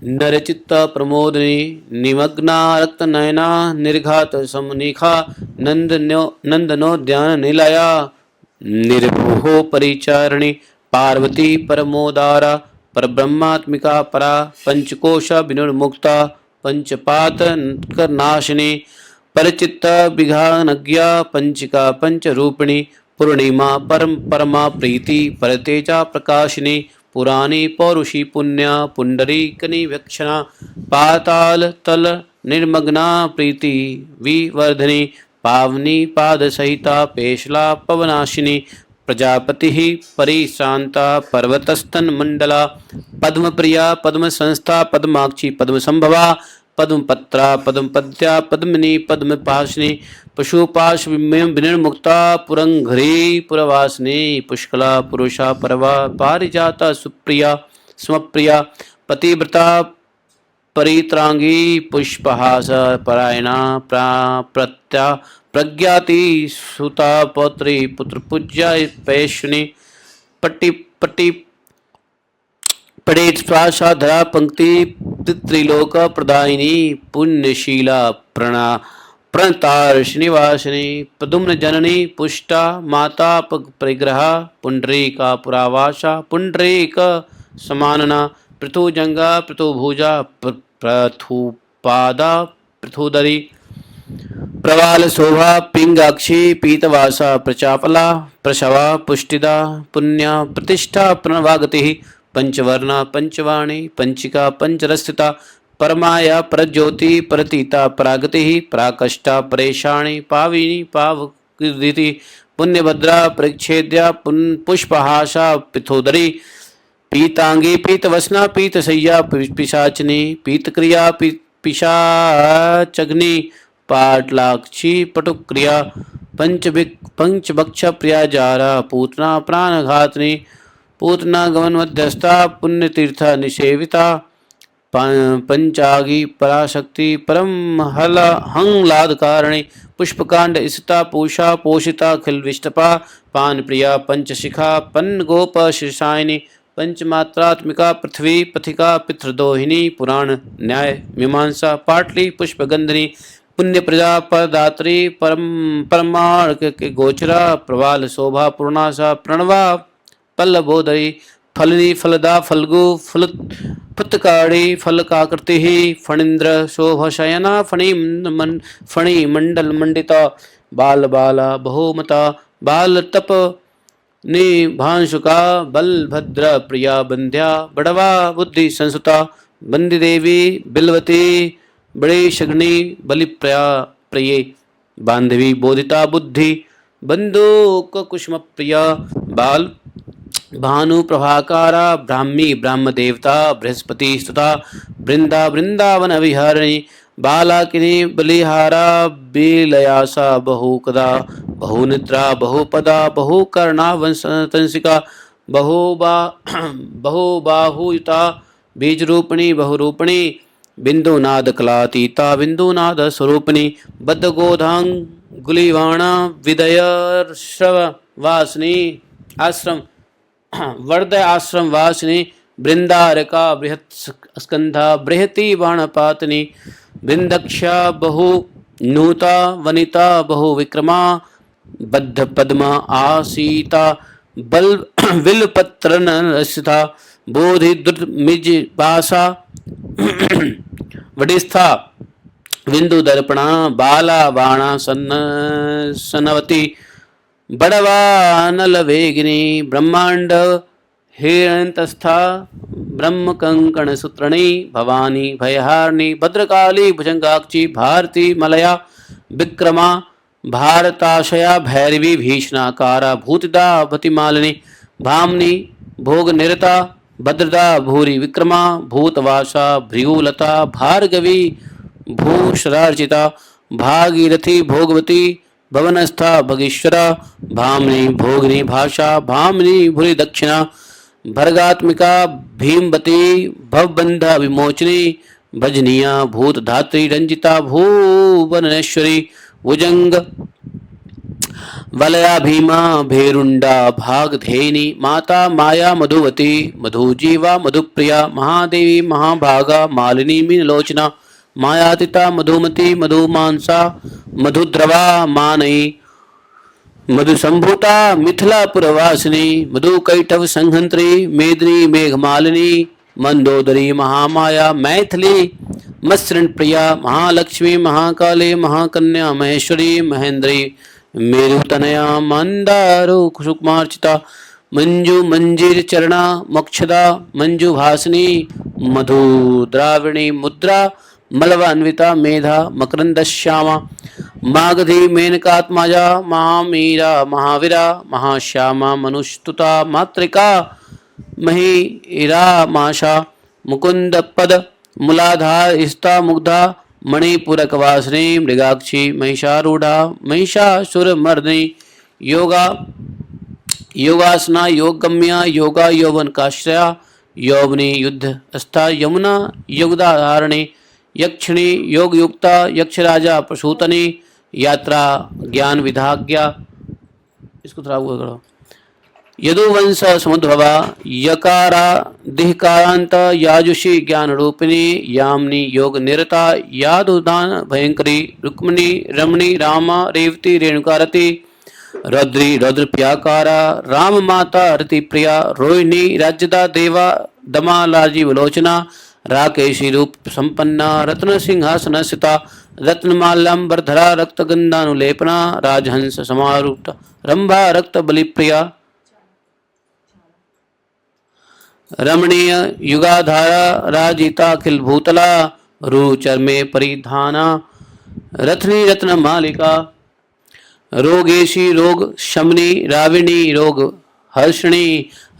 नरचित्त प्रमोदिनी निमग्ना रक्तनयना निर्घात समनिखा नंदनोद्यान निलया निर्भुहो परिचारिणी पार्वती परमोदारा परब्रह्मात्मिका परा पंचकोश विनुर्मुक्ता पंचपात नाशिनी परचित्त विघानज्ञा पंचिका पंचरूपिणी पूर्णिमा परमा प्रीति परतेजा प्रकाशिनी पुराणी पौरुषी पुण्या पुंडरीकनी वक्षणा पाताल तल निर्मग्ना प्रीति विवर्धनी पावनी पाद सहिता पेशला पवनाशिनी प्रजापति परिश्रांता पर्वतस्तन मंडला पद्मप्रिया पद्म संस्था पद्माक्षी पद्म संभवा पद्मपत्रा पद्मपद्या पद्मिनी पद्मपाशिनी पशुपाश विनिर्मुक्ता पुरंघरी पुरवासिनी पुष्कला पुरुषा परवा पारिजाता सुप्रिया स्वप्रिया पतिव्रता परित्रांगी पुष्पहास परायणा प्रत्या प्रज्ञाति सुता पौत्री पुत्र पूज्या पैश्वनी पट्टी पट्टी पड़ेत स्वासाधरा पंक्ति त्रिलोक प्रदायिनी पुण्यशीला प्रणतार्षिनिवासिनी पदुम्न जननी पुष्टा माता परिग्रहा पुंडरीका पुरावासा पुंडरीक समानना पृथुजंगा पृथुभुजा पृथुपादा पृथुदरी प्रवाल शोभा पिंगाक्षी पीतवासा प्रचापला प्रशवा पुष्टिदा पुण्या प्रतिष्ठा प्रणवागति पंचवर्णा पंचवाणी पंचिका पंचरस्थिता परमाया परज्योति परतीता परागति पराकष्टा परेशाणी पाविनी पावकृति पुण्यभद्रा परिच्छेद्या पुष्पहासा पिथोदरी पीतांगी पीतवसना पीतशय्या पिशाचिनी पीतक्रिया पिशाचग्नि पाटलाक्षी पटुक्रिया पंचभक्ष प्रिया जारा पूतना प्राणघातनी पूतना गमन मध्यस्था पुण्यतीर्थ निषेविता पंचागी पराशक्ति परम हल हंलादकारिणी पुष्पकांड स्थिता पूषा पोषिता खिलविष्टपा पान प्रिया पंचशिखा पन्न गोप शीर्षायिनी पंचमात्रात्मिका पृथ्वी पथिका पितृदोहिनी पुराण न्याय मीमांसा पाटली पुष्पगंधनी पुण्य प्रजा परदात्री परमार्क के गोचरा प्रवाल शोभा पूर्णासा प्रणवा पल्लभोदरी फलनी फलदा फल्गु फुत्काड़ी फलकाकृति फणीन्द्र शोभशयना फणी मंडल मंडिता बाल बाला बहुमता बाल तप निभांशुका बलभद्र प्रिया बंध्या बड़वा बुद्धि संसुता बंदी देवी बिलवती बड़े शग्नि बलिप्रिया प्रिये बांधवी बोधिता बुद्धि बंदूक कुसुम प्रिया बाल भानु प्रभाकारा ब्राह्मी ब्राह्म देवता बृहस्पति स्तुता वृंदावन विहारिणी बालाकिनी बलिहारा बिलयासा बहुकदा बहुनिद्रा बहुपदा बहुकर्णा वंशतंसिका बहुबाहुयुता बीजरूपिणी बहुरूपिणी बिंदुनाद कलातीता बिंदुनाद स्वरूपिणी बद्धगोधांगुलीवाणा विदयर्श्रव वासिनी आश्रम वर्द आश्रम वासिनी बृंदारका बृहत स्कंधा बृहती बाणपातनी बृंदक्षा बहु नूता वनिता बहु विक्रमा बद्ध पद्मा आसीता बल विलपत्रन रसिता बोधि दुर्मिज पासा वडिस्था बिंदु दर्पणा बाला बाणा सन्नवती बड़वा नल वेगिनी ब्रह्मांड हिरण्यतस्था ब्रह्म कंकण सूत्रणी भवानी भयहारिणी भद्रकाली भुजंगाक्षी भारती मलया विक्रमा भारताशया भैरवी भीषणाकारा भूतिदा भतिमालिनी भामनी भोग निरता भद्रदा भूरि विक्रमा भूतवासा भृगुलता भार्गवी भूषरार्चिता भागीरथी भोगवती भवनस्था भगीश्वरा भामिनी भोगिनी भाषा भामिनी भूरि दक्षिणा भर्गात्मिका भीमवती भवबंधा विमोचनी भजनिया भूत धात्री रंजिता भुवनेश्वरी भुजंग वलया भीमा भेरुंडा भागधेयिनी माता माया मधुवती मधुजीवा मधुप्रिया महादेवी महाभागा मालिनी मीनलोचना मायातीता मधुमती मधुमांसा मधुद्रवा मानई मधुसंभूता मिथिलापुरवासिनी मधुकैटभ संहंत्री मेदिनी मेघमालिनी मंदोदरी महामाया मैथिली मत्सृण प्रिया महालक्ष्मी महाकाली महाकन्या महेश्वरी महेंद्री मेरुतनया मंदारो सुकुमार्चिता मंजु मंजीर चरणा मोक्षदा मंजु भासिनी मधुद्राविणी मुद्रा मलवान्विता मेधा मकरंदश्यामा मागधी मेनकात्मजा महामीरा महावीरा महाश्यामा मनुष्तुता मातृका महीरा माशा मुकुंद पद मूलाधार स्था मुग्धा मणिपुरकवासिनी मृगाक्षी महिषारूढ़ा महिषासुरमर्दिनी योगा योगासना योगगम्या योगा यौवन काश्रया यौवनी युद्ध अस्था यमुना योगदाधारणी यक्षिणी योगयुक्ता यक्षराजा प्रसूतनी यात्रा ज्ञान विधाज्ञा इसको थोड़ा वो करो यदुवंश समुद्भवा यकारा दिहकारांत याजुषी ज्ञान रूपिणी यामिनी योग निरता यादुदान भयंकरी रुक्मिणी रमणी रामा रेवती रेणुकारती रौद्री रौद्र प्याकारा राम माता रति प्रिया रोहिणी राज्यदा देवा दमालाजी विलोचना राकेशी रूप संपन्ना रत्न सिंहासन स्थिता रत्नमाल्यांबरधरा रक्तगंधानुलेपना राजहंस समारूढ़ रंभा रक्त बलिप्रिया रमणीय युगाधारा राजिता अखिल भूतला रुचर्मे परिधाना रत्नी रत्न मालिका रोगेशी रोग शमनी राविणी रोग हर्षणी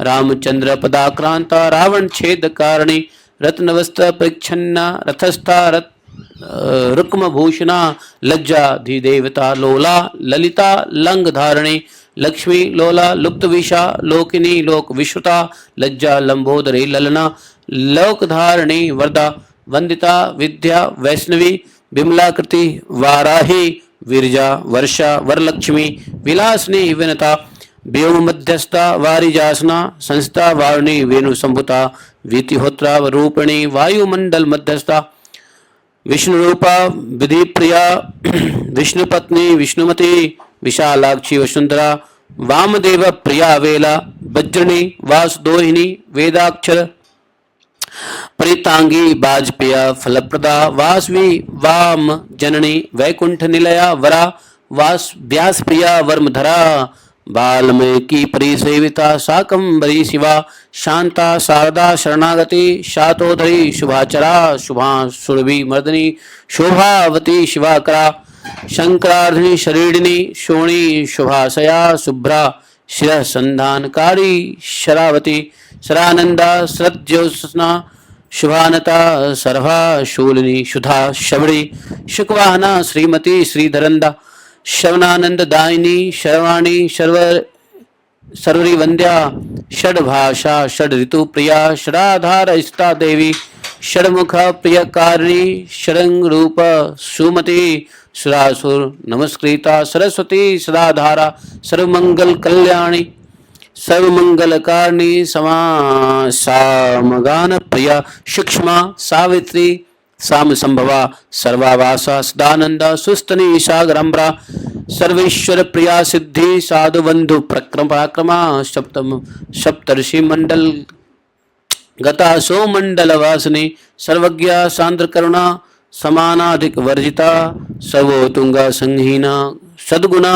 रामचंद्र पदाक्रांता रावण छेद कारणी रत्नवस्त्र परिच्छन्ना रथस्था रुक्म भूषणा लज्जा धीदेवता लोला ललिता लंग धारणी लक्ष्मी लोला लुप्त विषा लोकिनी लोक विश्रुता लज्जा लंबोदरी ललना लोक धारणी वरदा वंदिता विद्या वैष्णवी विमलाकृति वाराही विरजा वर्षा वरलक्ष्मी विलासनी विनता व्योम मध्यस्था वारिजासना संस्था वारुणी वेणु संभुता वीतिहोत्रा रूपिणी वायुमंडल मध्यस्था विष्णु रूपा विधि प्रिया विष्णु पत्नी विष्णुमती विशालाक्षी वसुंधरा वामदेव प्रिया वेला वज्रणी वासुदोहिनी वेदाक्षर परितांगी बाजपेया फलप्रदा वासवी वाम जननी वैकुंठ निलया वरा वास व्यास प्रिया वर्मधरा बाल्मीकि परिसेविता शाकंभरी शिवा शांता शारदा शरणागति शातोधरी शुभाचरा शुभा सुरभि मर्दनी शोभावती शिवाकरा शंकरार्धिनी शरीरिणी शोणी शुभाशया शुभ्रा शिरः संधानकारी शरावती सरानंदा सृज्योत्सना शुभानता सर्वा शूलिनी शुधा शबरी शुकवाहना श्रीमती श्रीधरंदा शवनानंद दायिनी शर्वाणी सर्वरी वंद्या षड्भाषा षड ऋतु प्रिया षडाधार स्था देवी षडमुख प्रियकारिणी षडंग रूप सुमति सुरासुर नमस्कृता सरस्वती सदाधारा सर्वमंगल कल्याणी सर्वमंगलकारिणी समा सामगान प्रिया सूक्ष्मा सावित्री साम संभवा सर्वावासा सदानंदा सुस्तनी सागरम्बरा सर्वेश्वर प्रिया सिद्धि साधु बंधु प्रक्रम पराक्रमा सप्तम सप्तर्षि मंडल गता सो मंडल वासिनी सर्वज्ञा सांद्र करुणा समानाधिक वर्जिता सर्वोतुंगा संहीना सद्गुणा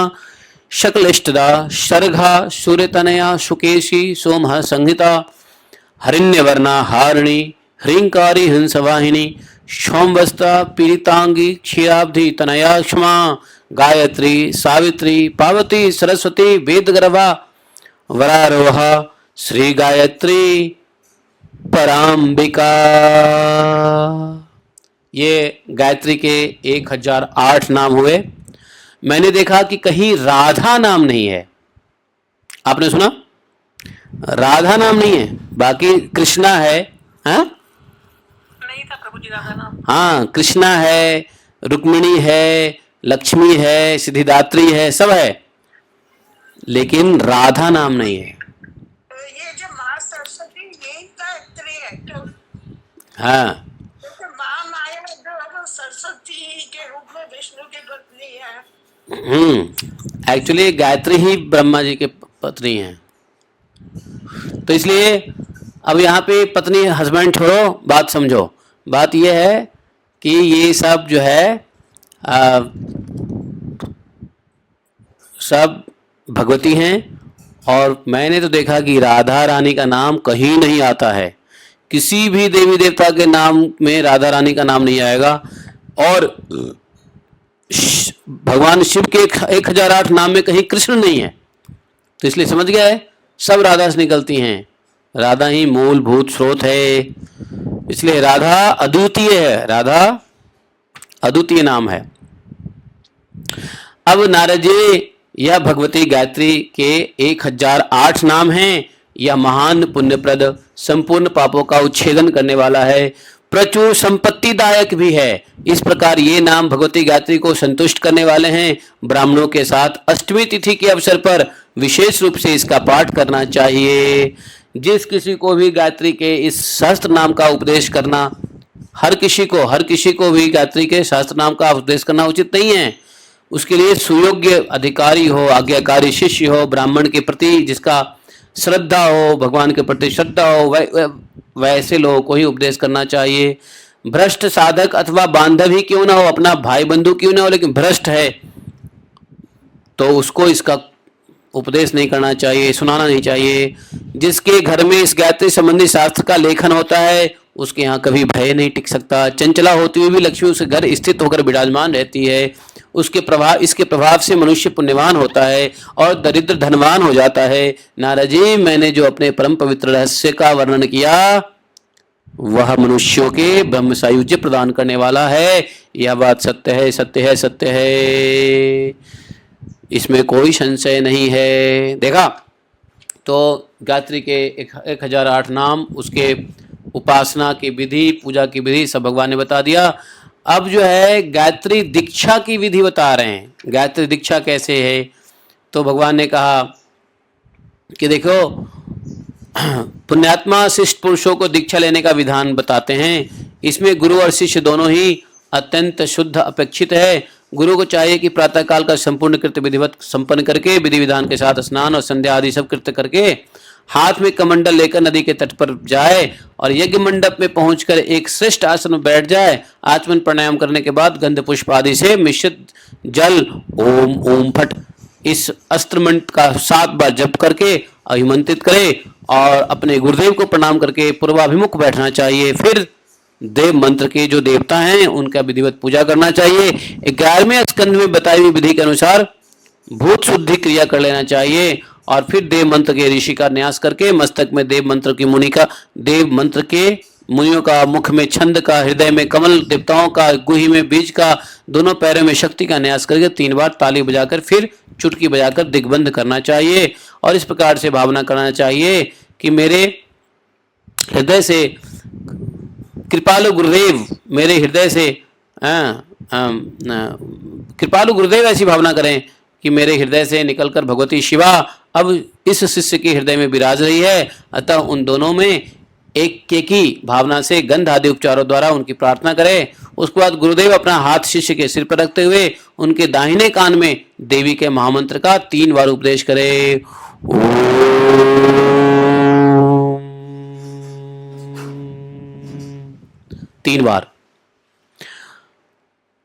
शकलिष्टदा शर्घा सूर्यतनया शुकेशी सोमः संहिता हरिण्यवर्णा हारिणी ह्रींकारी हंसवाहिनी शोमवस्ता पीड़ितांगी क्षीराब्धि तनया क्षमा गायत्री सावित्री पार्वती सरस्वती वेदगर्भा वरारोहा श्री गायत्री पराम्बिका। ये गायत्री के 1008 नाम हुए। मैंने देखा कि कहीं राधा नाम नहीं है। आपने सुना? राधा नाम नहीं है, बाकी कृष्णा है। हाँ नहीं था प्रभु जी राधा नाम। हाँ, कृष्णा है, रुक्मिणी है, लक्ष्मी है, सिद्धिदात्री है, सब है, लेकिन राधा नाम नहीं है। तो ये जो माँ सरस्वती यही गायत्री है तो हाँ, जैसे माँ माया जो सरस्वती के रूप में विष्णु की पत्नी है। एक्चुअली गायत्री ही ब्रह्मा जी के पत्नी हैं। तो इसलिए अब यहाँ पे पत्नी हस्बैंड छोड़ो, बात समझो। बात यह है कि ये सब जो है सब भगवती हैं। और मैंने तो देखा कि राधा रानी का नाम कहीं नहीं आता है, किसी भी देवी देवता के नाम में राधा रानी का नाम नहीं आएगा। और भगवान शिव के 1008 नाम में कहीं कृष्ण नहीं है। तो इसलिए समझ गया है, सब राधा से निकलती हैं, राधा ही मूलभूत स्रोत है। इसलिए राधा अद्वितीय है, राधा अद्वितीय नाम है। अब नारद जी, यह भगवती गायत्री के 1008 नाम हैं। यह महान पुण्यप्रद, संपूर्ण पापों का उच्छेदन करने वाला है, प्रचुर संपत्तिदायक भी है। इस प्रकार ये नाम भगवती गायत्री को संतुष्ट करने वाले हैं। ब्राह्मणों के साथ अष्टमी तिथि के अवसर पर विशेष रूप से इसका पाठ करना चाहिए। जिस किसी को भी गायत्री के इस सहस्त्र नाम का उपदेश करना, हर किसी को भी गायत्री के सहस्त्र नाम का उपदेश करना उचित नहीं है। उसके लिए सुयोग्य अधिकारी हो, आज्ञाकारी शिष्य हो, ब्राह्मण के प्रति जिसका श्रद्धा हो, भगवान के प्रति श्रद्धा हो, वैसे लोगों को ही उपदेश करना चाहिए। भ्रष्ट साधक अथवा बांधव ही क्यों ना हो, अपना भाई बंधु क्यों ना हो, लेकिन भ्रष्ट है तो उसको इसका उपदेश नहीं करना चाहिए, सुनाना नहीं चाहिए। जिसके घर में इस गायत्री संबंधी शास्त्र का लेखन होता है उसके यहाँ कभी भय नहीं टिक सकता। चंचला होती हुई भी लक्ष्मी उसके घर स्थित होकर विराजमान रहती है। इसके प्रभाव से मनुष्य पुण्यवान होता है और दरिद्र धनवान हो जाता है। नारद जी, मैंने जो अपने परम पवित्र रहस्य का वर्णन किया वह मनुष्यों के ब्रह्म सायुज्य प्रदान करने वाला है। यह बात सत्य है, सत्य है, सत्य है, इसमें कोई संशय नहीं है। देखा तो गायत्री के 1008 नाम, उसके उपासना की विधि, पूजा की विधि सब भगवान ने बता दिया। अब जो है गायत्री दीक्षा की विधि बता रहे हैं। गायत्री दीक्षा कैसे है, तो भगवान ने कहा कि देखो, पुण्यात्मा शिष्ट पुरुषों को दीक्षा लेने का विधान बताते हैं। इसमें गुरु और शिष्य दोनों ही अत्यंत शुद्ध अपेक्षित है। गुरु को चाहिए कि प्रातःकाल का संपूर्ण कृत्य विधिवत संपन्न करके, विधि विधान के साथ स्नान और संध्या आदि सब कृत्य करके हाथ में कमंडल लेकर नदी के तट पर जाए और यज्ञ मंडप में पहुंचकर एक श्रेष्ठ आसन में बैठ जाए। आचमन प्राणायाम करने के बाद गंध पुष्प आदि से मिश्रित जल ओम ओम फट इस अस्त्र मंत्र का 7 बार जप करके अभिमंत्रित करे और अपने गुरुदेव को प्रणाम करके पूर्वाभिमुख बैठना चाहिए। फिर देव मंत्र के जो देवता हैं उनका विधिवत पूजा करना चाहिए। 11वें स्कंद में बताई हुई विधि के अनुसार भूत शुद्धि क्रिया कर लेना चाहिए और फिर देव मंत्र के ऋषि का न्यास करके मस्तक में देव मंत्र की मुनि का, देव मंत्र के मुनियों का, मुख में छंद का, हृदय में कमल, देवताओं का, गुही में बीज का, दोनों पैरों में शक्ति का न्यास करके 3 बार ताली बजाकर फिर चुटकी बजाकर दिग्बंध करना चाहिए। और इस प्रकार से भावना करना चाहिए कि मेरे हृदय से कृपालु गुरुदेव, मेरे हृदय से कृपालु गुरुदेव, ऐसी भावना करें कि मेरे हृदय से निकलकर भगवती शिवा अब इस शिष्य के हृदय में विराज रही है। अतः उन दोनों में एक की भावना से गंध आदि उपचारों द्वारा उनकी प्रार्थना करें। उसके बाद गुरुदेव अपना हाथ शिष्य के सिर पर रखते हुए उनके दाहिने कान में देवी के महामंत्र का 3 बार उपदेश करें। 3 बार।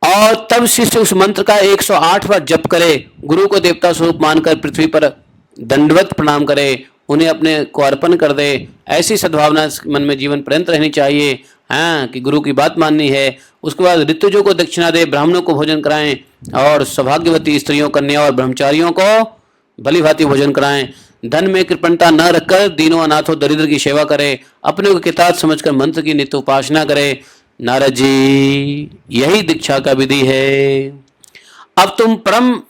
और तब शिष्य उस मंत्र का 108 बार जप करे। गुरु को देवता स्वरूप मानकर पृथ्वी पर दंडवत प्रणाम करे, उन्हें अपने को अर्पण कर दे। ऐसी सद्भावना मन में जीवन पर्यंत रहनी चाहिए, हाँ, कि गुरु की बात माननी है। उसके बाद ऋतुजों को दक्षिणा दे, ब्राह्मणों को भोजन कराएं और सौभाग्यवती स्त्रियों, कन्या और ब्रह्मचारियों को भली भांति भोजन कराएं। धन में कृपणता न रखकर दीनों, अनाथों, दरिद्र की सेवा करे। अपने को किताब समझकर मंत्र की नित्य उपासना करे। नारद जी, यही दीक्षा का विधि है। अब तुम परम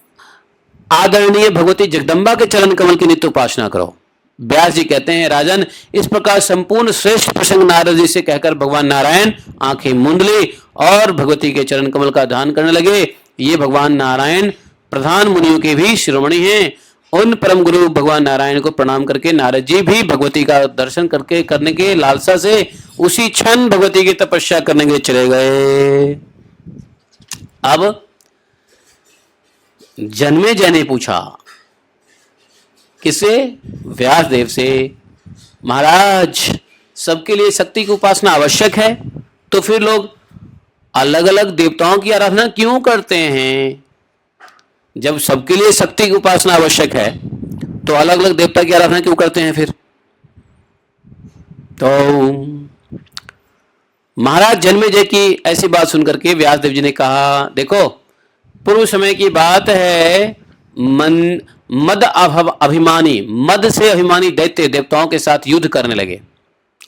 आदरणीय भगवती जगदम्बा के चरण कमल की नित्य उपासना करो। व्यास जी कहते हैं, राजन, इस प्रकार संपूर्ण श्रेष्ठ प्रसंग नारद जी से कहकर भगवान नारायण आंखें मूंद ली और भगवती के चरण कमल का ध्यान करने लगे। ये भगवान नारायण प्रधान मुनियों के भी शिरोमणि हैं। उन परम गुरु भगवान नारायण को प्रणाम करके नारद जी भी भगवती का दर्शन करने के लालसा से उसी क्षण भगवती की तपस्या करने के लिए चले गए। अब जन्मेजय ने पूछा, किसे? व्यास देव से, महाराज सबके लिए शक्ति की उपासना आवश्यक है, तो फिर लोग अलग अलग देवताओं की आराधना क्यों करते हैं? जब सबके लिए शक्ति की उपासना आवश्यक है तो अलग अलग देवता की आराधना क्यों करते हैं फिर? तो महाराज जन्मेजय की ऐसी बात सुनकर के व्यास देव जी ने कहा, देखो पूर्व समय की बात है, अभिमानी मद से अभिमानी दैत्य देवताओं के साथ युद्ध करने लगे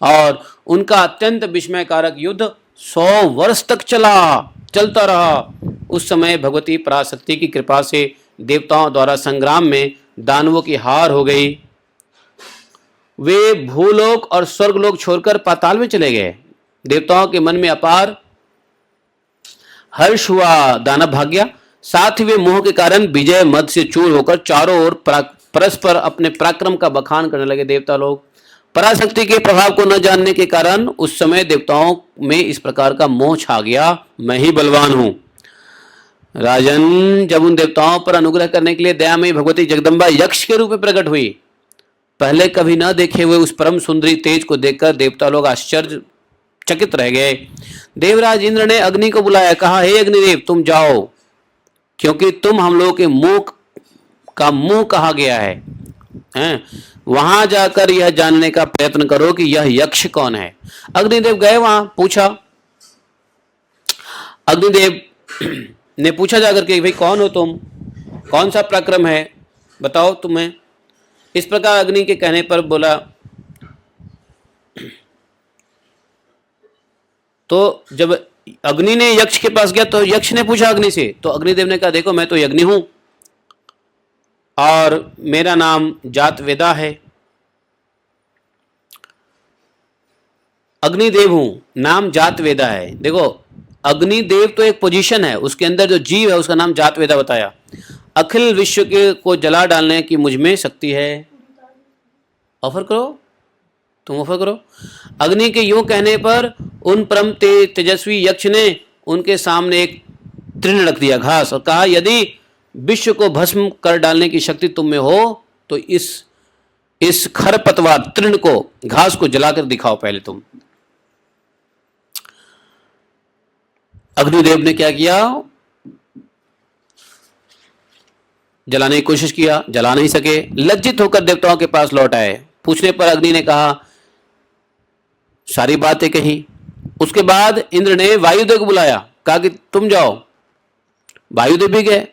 और उनका अत्यंत विस्मयकारक युद्ध 100 वर्ष तक चलता रहा। उस समय भगवती पराशक्ति की कृपा से देवताओं द्वारा संग्राम में दानवों की हार हो गई। वे भूलोक और स्वर्गलोक छोड़कर पाताल में चले गए। देवताओं के मन में अपार हर्ष हुआ, दानव भाग गया। साथ ही वे मोह के कारण विजय मद से चूर होकर चारों ओर परस्पर अपने पराक्रम का बखान करने लगे। देवता लोग पराशक्ति के प्रभाव को न जानने के कारण उस समय देवताओं में इस प्रकार का मोह छा गया, मैं ही बलवान हूं। राजन, जब उन देवताओं पर अनुग्रह करने के लिए दयामयी भगवती जगदम्बा यक्ष के रूप में प्रकट हुई, पहले कभी न देखे हुए उस परम सुंदरी तेज को देखकर देवता लोग आश्चर्यचकित रह गए। देवराज इंद्र ने अग्नि को बुलाया, कहा, हे अग्निदेव तुम जाओ, क्योंकि तुम हम लोगों के मुंह कहा गया है, वहां जाकर यह जानने का प्रयत्न करो कि यह यक्ष कौन है। अग्निदेव गए, वहां पूछा। अग्निदेव ने पूछा जाकर के, भाई कौन हो तुम, कौन सा पराक्रम है, बताओ तुम्हें। इस प्रकार अग्नि के कहने पर बोला। तो जब अग्नि ने यक्ष के पास गया तो यक्ष ने पूछा अग्नि से, तो अग्निदेव ने कहा, देखो मैं तो यज्ञ हूं और मेरा नाम जातवेदा है। अग्निदेव हूं, नाम जातवेदा है। देखो अग्निदेव तो एक पोजीशन है, उसके अंदर जो जीव है उसका नाम जातवेदा बताया। अखिल विश्व के को जला डालने की मुझ में शक्ति है। ऑफर करो, तुम ऑफर करो। अग्नि के यूं कहने पर उन परम तेजस्वी यक्ष ने उनके सामने एक तृण रख दिया, घास, और कहा, यदि विश्व को भस्म कर डालने की शक्ति तुम में हो तो इस खरपतवार तृण को, घास को जलाकर दिखाओ पहले तुम। अग्निदेव ने क्या किया, जलाने की कोशिश किया, जला नहीं सके। लज्जित होकर देवताओं के पास लौट आए। पूछने पर अग्नि ने कहा, सारी बातें कही। उसके बाद इंद्र ने वायुदेव को बुलाया, कहा कि तुम जाओ। वायुदेव भी गए।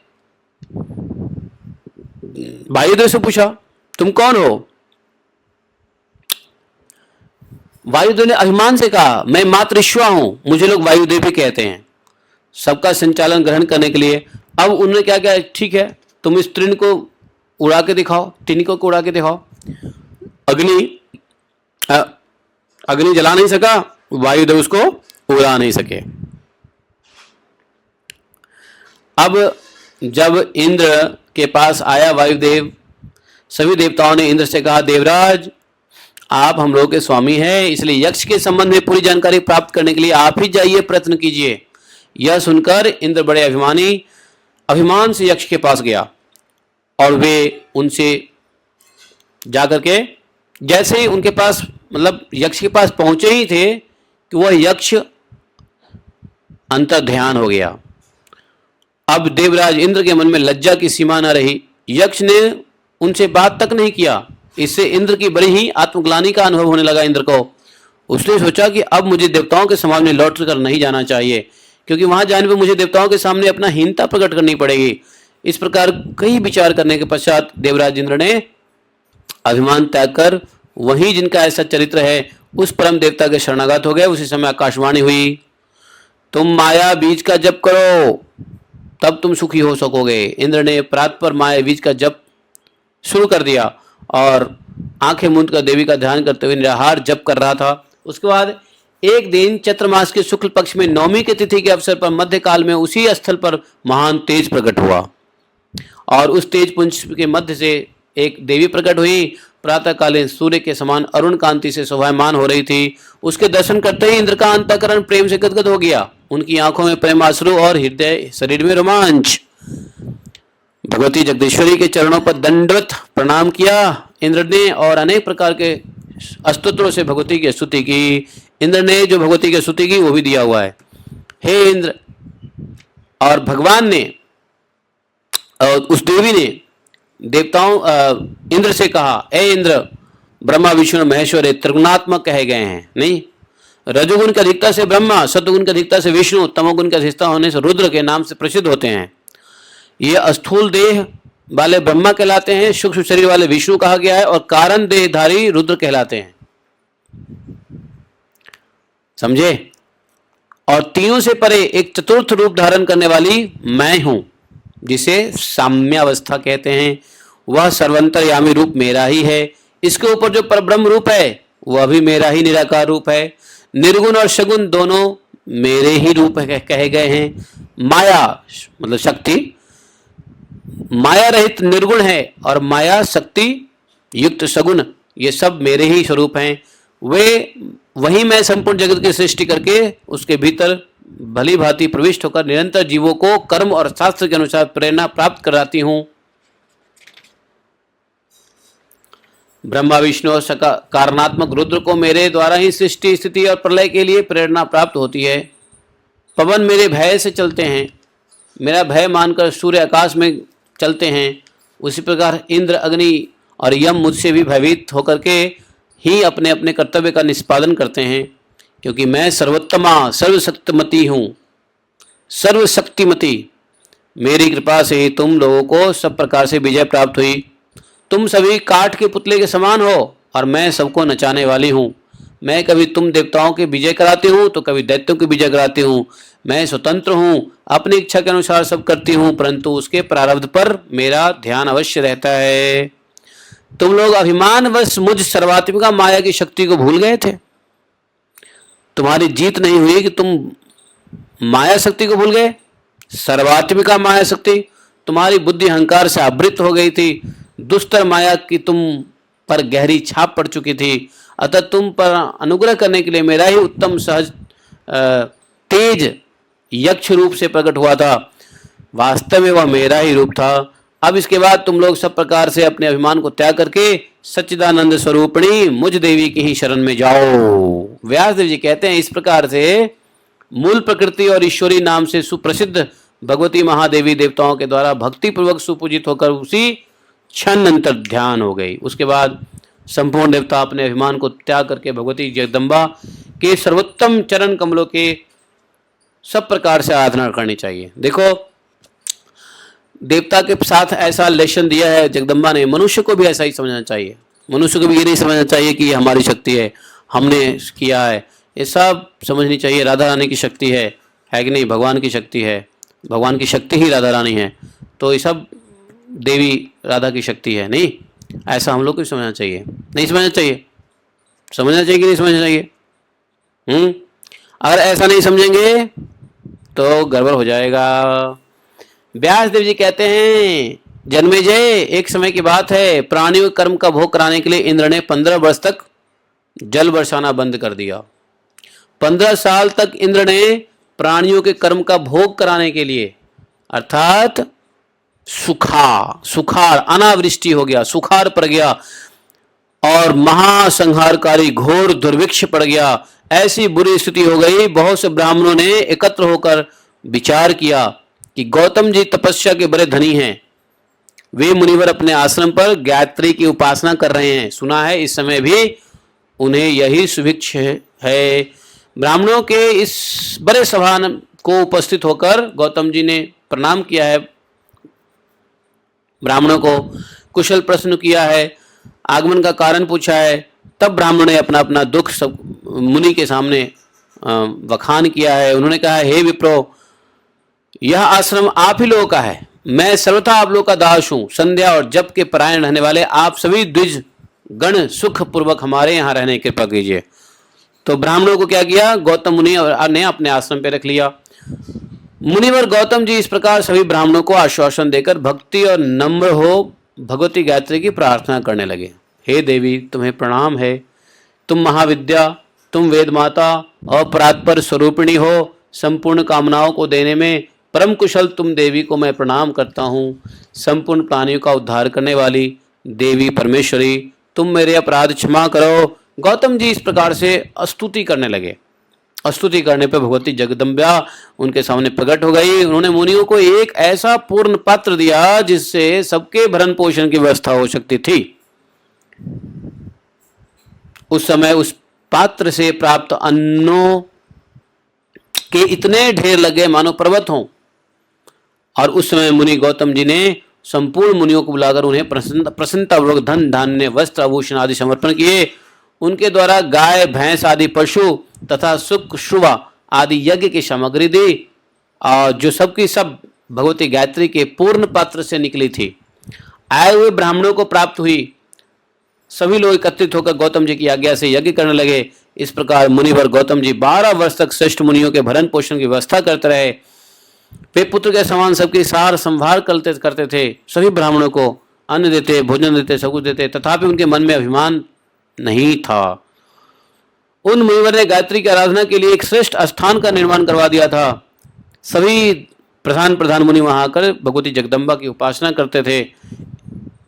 वायुदेव से पूछा, तुम कौन हो? वायुदेव ने अभिमान से कहा, मैं मातृश्वा हूं, मुझे लोग वायुदेव भी कहते हैं, सबका संचालन ग्रहण करने के लिए। अब उन्होंने क्या किया, ठीक है तुम इस तृण को उड़ा के दिखाओ, तिनकों को उड़ा के दिखाओ। अग्नि जला नहीं सका, वायुदेव उसको उड़ा नहीं सके। अब जब इंद्र के पास आया वायुदेव, सभी देवताओं ने इंद्र से कहा, देवराज आप हम लोग के स्वामी हैं, इसलिए यक्ष के संबंध में पूरी जानकारी प्राप्त करने के लिए आप ही जाइए, प्रयत्न कीजिए। यह सुनकर इंद्र बड़े अभिमान से यक्ष के पास गया और वे उनसे जाकर के जैसे ही उनके पास मतलब यक्ष के पास पहुंचे ही थे कि वह यक्ष अंतर्ध्यान हो गया। अब देवराज इंद्र के मन में लज्जा की सीमा न रही। यक्ष ने उनसे बात तक नहीं किया। इससे इंद्र की बड़ी ही आत्मग्लानि का अनुभव होने लगा इंद्र को। उसने सोचा कि अब मुझे देवताओं के समाज में लौट कर नहीं जाना चाहिए, क्योंकि वहां जाने पर मुझे देवताओं के सामने अपना हीनता प्रकट करनी पड़ेगी। इस प्रकार कई विचार करने के पश्चात देवराज इंद्र ने अभिमान त्याग कर वही जिनका ऐसा चरित्र है उस परम देवता के शरणागत हो गए। उसी समय आकाशवाणी हुई, तुम माया बीज का जप करो तब तुम सुखी हो सकोगे। इंद्र ने प्रात पर माया बीज का जप शुरू कर दिया और आंखें मूंद कर देवी का ध्यान करते हुए निराहार जप कर रहा था। उसके बाद एक दिन चैत्र मास के शुक्ल पक्ष में नवमी की तिथि के अवसर पर मध्यकाल में उसी स्थल पर महान तेज प्रकट हुआ और उस तेज पुंज के मध्य से एक देवी प्रकट हुई, प्रातःकालीन सूर्य के समान अरुण कांति से शोभायमान हो रही थी। उसके दर्शन करते ही इंद्र का अंतःकरण प्रेम से गदगद हो गया। उनकी आंखों में प्रेमाश्रु और हृदय शरीर में रोमांच। भगवती जगदीश्वरी के चरणों पर दंडवत प्रणाम किया इंद्र ने और अनेक प्रकार के स्तोत्रों से भगवती की स्तुति की। इंद्र ने जो भगवती की स्तुति की वो भी दिया हुआ है। हे इंद्र, और भगवान ने उस देवी ने देवताओं इंद्र से कहा, ए इंद्र, ब्रह्मा विष्णु महेश्वर त्रिगुणात्मक कहे गए हैं। नहीं, रजोगुण की अधिकता से ब्रह्मा, सत्वगुण की अधिकता से विष्णु, तमोगुण की अधिकता होने से रुद्र के नाम से प्रसिद्ध होते हैं। ये स्थूल देह वाले ब्रह्मा कहलाते हैं, सूक्ष्म शरीर वाले विष्णु कहा गया है, और कारण देहधारी रुद्र कहलाते हैं। समझे? और तीनों से परे एक चतुर्थ रूप धारण करने वाली मैं हूं, जिसे साम्यावस्था कहते हैं। वह सर्वंतरयामी रूप मेरा ही है। इसके ऊपर जो परब्रह्म रूप है वह भी मेरा ही निराकार रूप है। निर्गुण और सगुण दोनों मेरे ही रूप कहे गए हैं। माया मतलब शक्ति माया रहित निर्गुण है, और माया शक्ति युक्त सगुण, ये सब मेरे ही स्वरूप हैं। वे वही मैं संपूर्ण जगत की सृष्टि करके उसके भीतर भली भांति प्रविष्ट होकर निरंतर जीवों को कर्म और शास्त्र के अनुसार प्रेरणा प्राप्त कराती हूं। ब्रह्मा विष्णु और कारणात्मक रुद्र को मेरे द्वारा ही सृष्टि स्थिति और प्रलय के लिए प्रेरणा प्राप्त होती है। पवन मेरे भय से चलते हैं, मेरा भय मानकर सूर्य आकाश में चलते हैं। उसी प्रकार इंद्र, अग्नि और यम मुझसे भी भयभीत होकर के ही अपने अपने कर्तव्य का निष्पादन करते हैं, क्योंकि मैं सर्वोत्तमा सर्वशक्तिमती हूँ। सर्वशक्तिमती, मेरी कृपा से ही तुम लोगों को सब प्रकार से विजय प्राप्त हुई। तुम सभी काठ के पुतले के समान हो, और मैं सबको नचाने वाली हूँ। मैं कभी तुम देवताओं के विजय कराती हूँ तो कभी दैत्यों के विजय कराती हूँ। मैं स्वतंत्र हूँ, अपनी इच्छा के अनुसार सब करती हूँ, परंतु उसके प्रारब्ध पर मेरा ध्यान अवश्य रहता है। तुम लोग अभिमानवश मुझ सर्वात्मिका माया की शक्ति को भूल गए थे। तुम्हारी जीत नहीं हुई कि तुम माया शक्ति को भूल गए। सर्वात्मिका माया शक्ति तुम्हारी बुद्धि अहंकार से आवृत हो गई थी। दुष्टर माया की तुम पर गहरी छाप पड़ चुकी थी। अतः तुम पर अनुग्रह करने के लिए मेरा ही उत्तम सहज तेज यक्ष रूप से प्रकट हुआ था। वास्तव में वह मेरा ही रूप था। अब इसके बाद तुम लोग सब प्रकार से अपने अभिमान को त्याग करके सच्चिदानंद स्वरूपिणी मुझ देवी की ही शरण में जाओ। व्यास देव जी कहते हैं, इस प्रकार से मूल प्रकृति और ईश्वरी नाम से सुप्रसिद्ध भगवती महादेवी देवताओं के द्वारा भक्ति पूर्वक सुपूजित होकर उसी क्षण अंतर ध्यान हो गई। उसके बाद संपूर्ण देवता अपने अभिमान को त्याग करके भगवती जगदम्बा के सर्वोत्तम चरण कमलों के सब प्रकार से आराधना करनी चाहिए। देखो, देवता के साथ ऐसा लेशन दिया है जगदम्बा ने, मनुष्य को भी ऐसा ही समझना चाहिए। मनुष्य को भी ये नहीं समझना चाहिए कि ये हमारी शक्ति है, हमने किया है। ये सब समझनी चाहिए राधा रानी की शक्ति है कि नहीं, भगवान की शक्ति है। भगवान की शक्ति ही राधा रानी है, तो ये सब देवी राधा की शक्ति है। नहीं, ऐसा हम लोग को समझना चाहिए। नहीं समझना चाहिए? समझना चाहिए कि नहीं समझना चाहिए? अगर ऐसा नहीं समझेंगे तो गड़बड़ हो जाएगा। व्यास देव जी कहते हैं, जन्मेजय, एक समय की बात है, प्राणियों के कर्म का भोग कराने के लिए इंद्र ने 15 वर्ष तक जल बरसाना बंद कर दिया। 15 साल तक इंद्र ने प्राणियों के कर्म का भोग कराने के लिए, अर्थात सुखाड़ अनावृष्टि हो गया, सुखाड़ पड़ गया और महासंहारकारी घोर दुर्भिक्ष पड़ गया। ऐसी बुरी स्थिति हो गई, बहुत से ब्राह्मणों ने एकत्र होकर विचार किया कि गौतम जी तपस्या के बड़े धनी हैं। वे मुनिवर अपने आश्रम पर गायत्री की उपासना कर रहे हैं। सुना है इस समय भी उन्हें यही सुभिक्ष है। ब्राह्मणों के इस बड़े सभा को उपस्थित होकर गौतम जी ने प्रणाम किया है, ब्राह्मणों को कुशल प्रश्न किया है, आगमन का कारण पूछा है। तब ब्राह्मण ने अपना अपना दुख सब मुनि के सामने वखान किया है। उन्होंने कहा, हे विप्रो, यह आश्रम आप ही लोगों का है। मैं सर्वथा आप लोगों का दास हूँ। संध्या और जप के परायण रहने वाले आप सभी द्विज गण सुख पूर्वक हमारे यहाँ रहने की कृपा कीजिए। तो ब्राह्मणों को क्या किया, गौतम मुनि ने अपने आश्रम पे रख लिया। मुनिवर गौतम जी इस प्रकार सभी ब्राह्मणों को आश्वासन देकर भक्ति और नम्र हो भगवती गायत्री की प्रार्थना करने लगे। हे देवी, तुम्हें प्रणाम है, तुम महाविद्या, तुम वेद माता और परात्पर स्वरूपिणी हो, संपूर्ण कामनाओं को देने में परम कुशल तुम देवी को मैं प्रणाम करता हूँ। संपूर्ण प्राणियों का उद्धार करने वाली देवी परमेश्वरी, तुम मेरे अपराध क्षमा करो। गौतम जी इस प्रकार से स्तुति करने लगे। स्तुति करने पर भगवती जगदम्बा उनके सामने प्रकट हो गई। उन्होंने मुनियों को एक ऐसा पूर्ण पात्र दिया जिससे सबके भरण पोषण की व्यवस्था हो सकती थी। उस समय उस पात्र से प्राप्त अन्नों के इतने ढेर लगे मानो पर्वत हों। और उस समय मुनि गौतम जी ने संपूर्ण मुनियों को बुलाकर उन्हें प्रसन्नतापूर्वक धन धान्य वस्त्र आभूषण आदि समर्पण किए। उनके द्वारा गाय भैंस आदि पशु तथा सुख शुवा आदि यज्ञ की सामग्री दी, और जो सबकी सब भगवती गायत्री के पूर्ण पात्र से निकली थी। आए हुए ब्राह्मणों को प्राप्त हुई। सभी लोग एकत्रित होकर गौतम जी की आज्ञा से यज्ञ करने लगे। इस प्रकार मुनिवर गौतम जी 12 वर्ष तक श्रेष्ठ मुनियों के भरण पोषण की व्यवस्था करते रहे। वे पुत्र के समान सबकी सार संभाल करते थे। सभी ब्राह्मणों को अन्न देते, भोजन देते, सब कुछ देते, तथापि उनके मन में अभिमान नहीं था। उन मुनिवर ने गायत्री की आराधना के लिए एक श्रेष्ठ स्थान का निर्माण करवा दिया था। सभी प्रधान मुनि वहां आकर भगवती जगदम्बा की उपासना करते थे।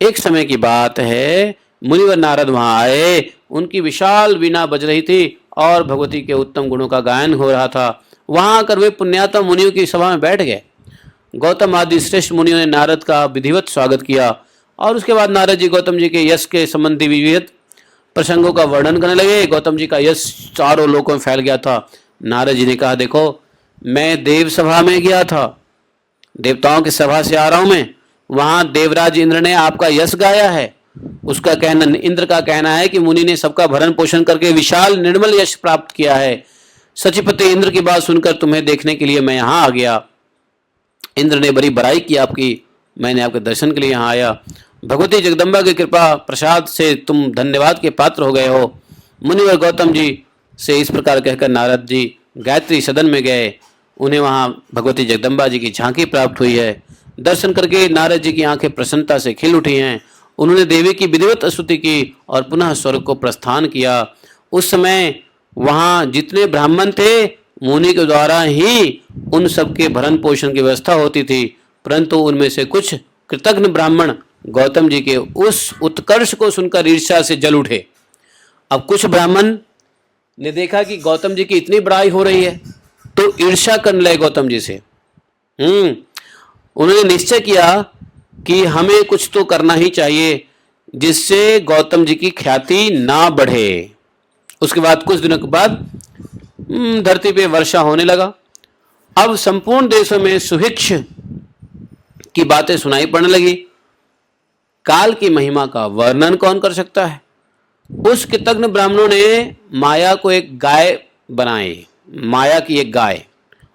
एक समय की बात है, मुनिवर नारद वहां आए। उनकी विशाल वीणा बज रही थी और भगवती के उत्तम गुणों का गायन हो रहा था। वहां आकर वे पुण्यात्म मुनियों की सभा में बैठ गए। गौतम आदि श्रेष्ठ मुनियों ने नारद का विधिवत स्वागत किया और उसके बाद नारद जी गौतम जी के यश के संबंधी विविध प्रसंगों का वर्णन करने लगे। गौतम जी का यश चारों लोकों में फैल गया था। नारद जी ने कहा, देखो, मैं देव सभा में गया था, देवताओं की सभा से आ रहा हूं मैं। वहां देवराज इंद्र ने आपका यश गाया है। उसका कहना, इंद्र का कहना है कि मुनि ने सबका भरण पोषण करके विशाल निर्मल यश प्राप्त किया है। सचिपति इंद्र की बात सुनकर तुम्हें देखने के लिए मैं यहाँ आ गया। इंद्र ने बड़ी बड़ाई की आपकी, मैंने आपके दर्शन के लिए यहाँ आया। भगवती जगदम्बा की कृपा प्रसाद से तुम धन्यवाद के पात्र हो गए हो। मुनिवर गौतम जी से इस प्रकार कहकर नारद जी गायत्री सदन में गए। उन्हें वहाँ भगवती जगदम्बा जी की झांकी प्राप्त हुई है। दर्शन करके नारद जी की आंखें प्रसन्नता से खिल उठी हैं। उन्होंने देवी की विधिवत स्तुति की और पुनः स्वर्ग को प्रस्थान किया। उस समय वहाँ जितने ब्राह्मण थे, मुनि के द्वारा ही उन सबके भरण पोषण की व्यवस्था होती थी, परंतु उनमें से कुछ कृतज्ञ ब्राह्मण गौतम जी के उस उत्कर्ष को सुनकर ईर्ष्या से जल उठे। अब कुछ ब्राह्मण ने देखा कि गौतम जी की इतनी बड़ाई हो रही है, तो ईर्ष्या करने लगे गौतम जी से। उन्होंने निश्चय किया कि हमें कुछ तो करना ही चाहिए जिससे गौतम जी की ख्याति ना बढ़े। उसके बाद कुछ दिनों के बाद धरती पे वर्षा होने लगा। अब संपूर्ण देशों में सुभिक्ष की बातें सुनाई पड़ने लगी। काल की महिमा का वर्णन कौन कर सकता है। उस कृतज्ञ ब्राह्मणों ने माया को एक गाय बनाई, माया की एक गाय।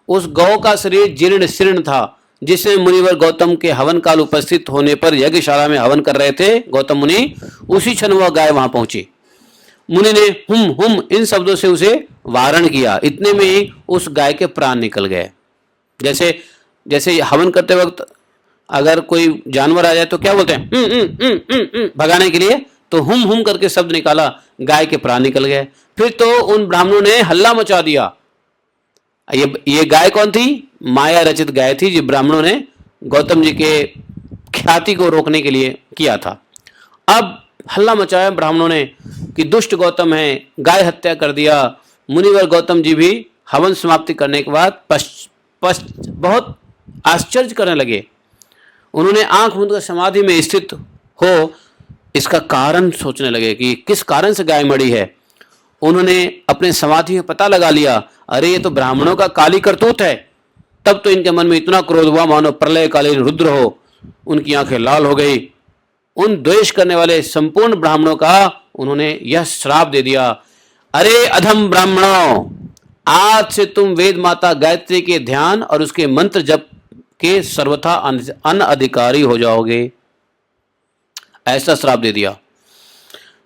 उस गौ का शरीर जीर्ण शीर्ण था, जिसमें मुनिवर गौतम के हवन काल उपस्थित होने पर यज्ञशाला में हवन कर रहे थे गौतम मुनि। उसी क्षण वह गाय वहां पहुंची। मुनि ने हुम हुम इन शब्दों से उसे वारण किया। इतने में ही उस गाय के प्राण निकल गए। जैसे जैसे हवन करते वक्त अगर कोई जानवर आ जाए तो क्या बोलते हैं, भगाने के लिए, तो हुम हुम करके शब्द निकाला, गाय के प्राण निकल गए। फिर तो उन ब्राह्मणों ने हल्ला मचा दिया। ये गाय कौन थी? माया रचित गाय थी, जो ब्राह्मणों ने गौतम जी के ख्याति को रोकने के लिए किया था। अब हल्ला मचाया ब्राह्मणों ने कि दुष्ट गौतम है, गाय हत्या कर दिया। मुनिवर गौतम जी भी हवन समाप्ति करने के बाद बहुत आश्चर्य करने लगे। उन्होंने आंख मूंद कर समाधि में स्थित हो इसका कारण सोचने लगे कि किस कारण से गाय मरी है। उन्होंने अपने समाधि में पता लगा लिया, अरे ये तो ब्राह्मणों का काली करतूत है। तब तो इनके मन में इतना क्रोध हुआ मानो प्रलयकालीन रुद्र हो। उनकी आंखें लाल हो गई। उन द्वेष करने वाले संपूर्ण ब्राह्मणों का उन्होंने यह श्राप दे दिया, अरे अधम ब्राह्मणों, आज से तुम वेद माता गायत्री के ध्यान और उसके मंत्र जप के सर्वथा अनअधिकारी हो जाओगे। ऐसा श्राप दे दिया।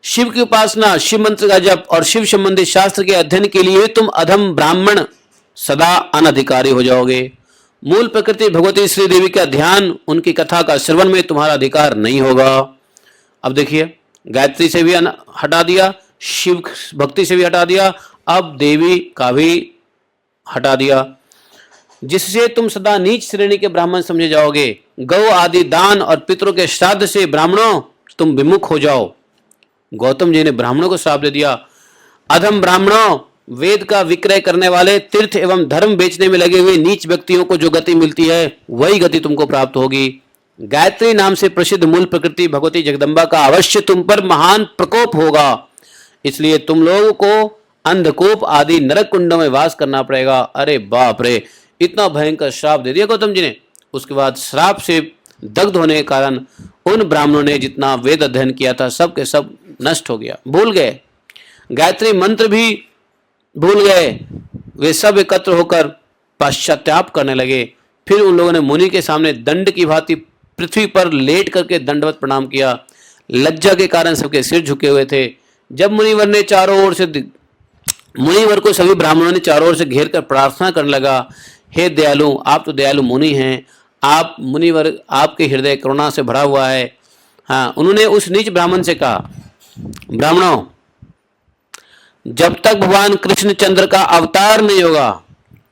शिव की उपासना, शिव मंत्र का जप और शिव संबंधी शास्त्र के अध्ययन के लिए तुम अधम ब्राह्मण सदा अनधिकारी हो जाओगे। मूल प्रकृति भगवती श्री देवी का ध्यान, उनकी कथा का श्रवण में तुम्हारा अधिकार नहीं होगा। अब देखिए, गायत्री से भी हटा दिया, शिव भक्ति से भी हटा दिया, अब देवी का भी हटा दिया, जिससे तुम सदा नीच श्रेणी के ब्राह्मण समझे जाओगे। गौ आदि दान और पितरों के श्राद्ध से ब्राह्मणों तुम विमुख हो जाओ। गौतम जी ने ब्राह्मणों को श्राप दे दिया। अधम ब्राह्मणों, वेद का विक्रय करने वाले, तीर्थ एवं धर्म बेचने में लगे हुए नीच व्यक्तियों को जो गति मिलती है वही गति तुमको प्राप्त होगी। गायत्री नाम से प्रसिद्ध मूल प्रकृति भगवती जगदम्बा का अवश्य तुम पर महान प्रकोप होगा, इसलिए तुम लोगों को अंधकूप आदि नरक कुंडों में वास करना पड़ेगा। अरे बाप रे, इतना भयंकर श्राप दे दिया गौतम जी ने। उसके बाद श्राप से दग्ध होने के कारण उन ब्राह्मणों ने जितना वेद अध्ययन किया था सब के सब नष्ट हो गया, भूल गए। गायत्री मंत्र भी भूल गए। वे सब एकत्र होकर पश्चाताप करने लगे। फिर उन लोगों ने मुनि के सामने दंड की भांति पृथ्वी पर लेट करके दंडवत प्रणाम किया। लज्जा के कारण सबके सिर झुके हुए थे। जब मुनिवर ने चारों ओर से मुनिवर को सभी ब्राह्मणों ने चारों ओर से घेर कर प्रार्थना करने लगा, हे दयालु, आप तो दयालु मुनि हैं, आप मुनिवर, आपके हृदय करुणा से भरा हुआ है। हाँ, उन्होंने उस नीच ब्राह्मण से कहा, ब्राह्मणों, जब तक भगवान कृष्णचंद्र का अवतार नहीं होगा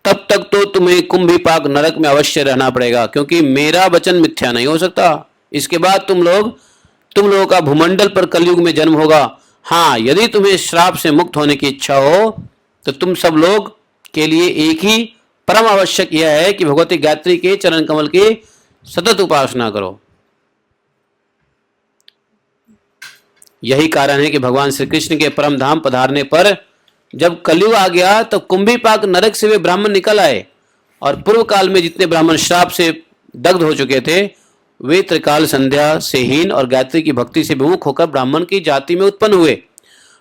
तब तक तो तुम्हें कुंभीपाक नरक में अवश्य रहना पड़ेगा, क्योंकि मेरा वचन मिथ्या नहीं हो सकता। इसके बाद तुम लोगों का भूमंडल पर कलयुग में जन्म होगा। हाँ, यदि तुम्हें श्राप से मुक्त होने की इच्छा हो तो तुम सब लोग के लिए एक ही परम आवश्यक यह है कि भगवती गायत्री के चरण कमल की सतत उपासना करो। यही कारण है कि भगवान श्री कृष्ण के परम धाम पधारने पर जब कलयुग आ गया तो कुंभीपाक नरक से वे ब्राह्मण निकल आए, और पूर्व काल में जितने ब्राह्मण श्राप से दग्ध हो चुके थे वे त्रिकाल संध्या से हीन और गायत्री की भक्ति से विमुख होकर ब्राह्मण की जाति में उत्पन्न हुए।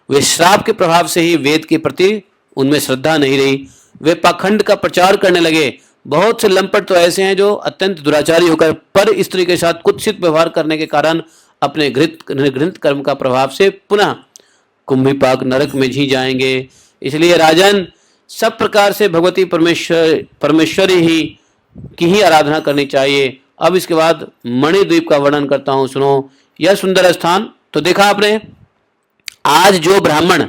वे श्राप के प्रभाव से ही वेद के प्रति उनमें श्रद्धा नहीं रही। वे पाखंड का प्रचार करने लगे। बहुत से लंपट तो ऐसे हैं जो अत्यंत दुराचारी होकर पर स्त्री के साथ कुत्सित व्यवहार करने के कारण अपने घृणित कर्म का प्रभाव से पुनः कुंभीपाक नरक में जी जाएंगे। इसलिए राजन, सब प्रकार से भगवती परमेश्वरी ही की ही आराधना करनी चाहिए। अब इसके बाद मणिद्वीप का वर्णन करता हूं, सुनो। यह सुंदर स्थान तो देखा आपने। आज जो ब्राह्मण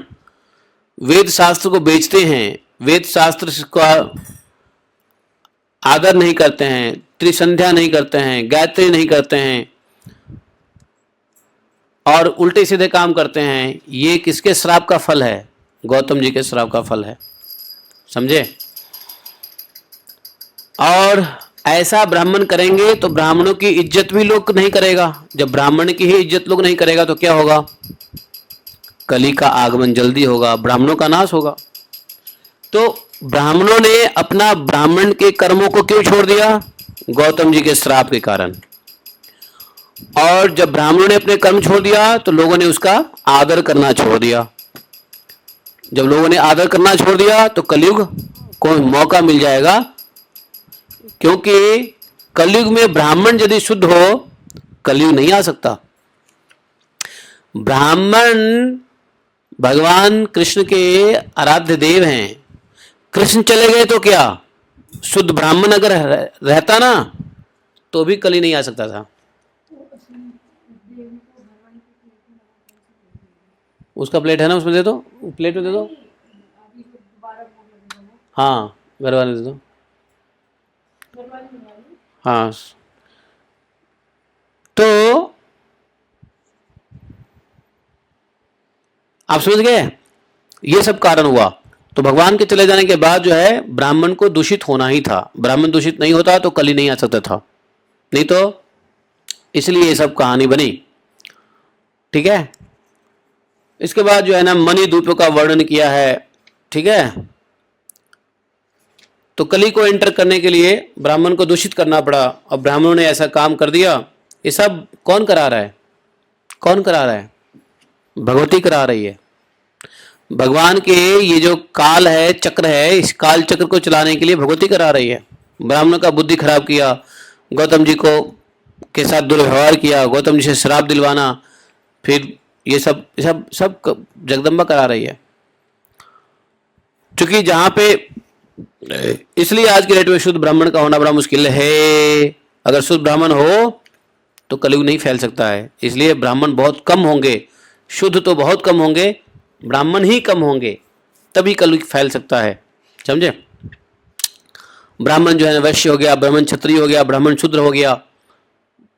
वेद शास्त्र को बेचते हैं, वेद शास्त्र का आदर नहीं करते हैं, त्रिसंध्या नहीं करते हैं, गायत्री नहीं करते हैं और उल्टे सीधे काम करते हैं, ये किसके श्राप का फल है? गौतम जी के श्राप का फल है, समझे। और ऐसा ब्राह्मण करेंगे तो ब्राह्मणों की इज्जत भी लोग नहीं करेगा। जब ब्राह्मण की ही इज्जत लोग नहीं करेगा तो क्या होगा? कली का आगमन जल्दी होगा, ब्राह्मणों का नाश होगा। तो ब्राह्मणों ने अपना ब्राह्मण के कर्मों को क्यों छोड़ दिया? गौतम जी के श्राप के कारण। और जब ब्राह्मणों ने अपने कर्म छोड़ दिया तो लोगों ने उसका आदर करना छोड़ दिया। जब लोगों ने आदर करना छोड़ दिया तो कलयुग को मौका मिल जाएगा, क्योंकि कलयुग में ब्राह्मण यदि शुद्ध हो कलयुग नहीं आ सकता। ब्राह्मण भगवान कृष्ण के आराध्य देव हैं। कृष्ण चले गए तो क्या, शुद्ध ब्राह्मण अगर रहता ना तो भी कली नहीं आ सकता था। उसका प्लेट है ना, उसमें दे दो, प्लेट में दे दो। हाँ, घर वाले दे दो। हाँ, तो आप समझ गए, ये सब कारण हुआ। तो भगवान के चले जाने के बाद जो है ब्राह्मण को दूषित होना ही था। ब्राह्मण दूषित नहीं होता तो कली नहीं आ सकता था, नहीं तो इसलिए ये सब कहानी बनी। ठीक है। इसके बाद जो है ना मणिद्वीप का वर्णन किया है। ठीक है। तो कली को एंटर करने के लिए ब्राह्मण को दूषित करना पड़ा और ब्राह्मणों ने ऐसा काम कर दिया। ये सब कौन करा रहा है? कौन करा रहा है? भगवती करा रही है। भगवान के ये जो काल है, चक्र है, इस काल चक्र को चलाने के लिए भगवती करा रही है। ब्राह्मणों का बुद्धि खराब किया, गौतम जी को के साथ दुर्व्यवहार किया, गौतम जी से श्राप दिलवाना, फिर ये सब सब सब जगदम्बा करा रही है। क्योंकि जहाँ पे इसलिए आज की डेट में शुद्ध ब्राह्मण का होना बड़ा मुश्किल है। अगर शुद्ध ब्राह्मण हो तो कलयुग नहीं फैल सकता है। इसलिए ब्राह्मण बहुत कम होंगे, शुद्ध तो बहुत कम होंगे, ब्राह्मण ही कम होंगे, तभी कलयुग फैल सकता है। समझे? ब्राह्मण जो है वैश्य हो गया, ब्राह्मण क्षत्रिय हो गया, ब्राह्मण शूद्र हो गया,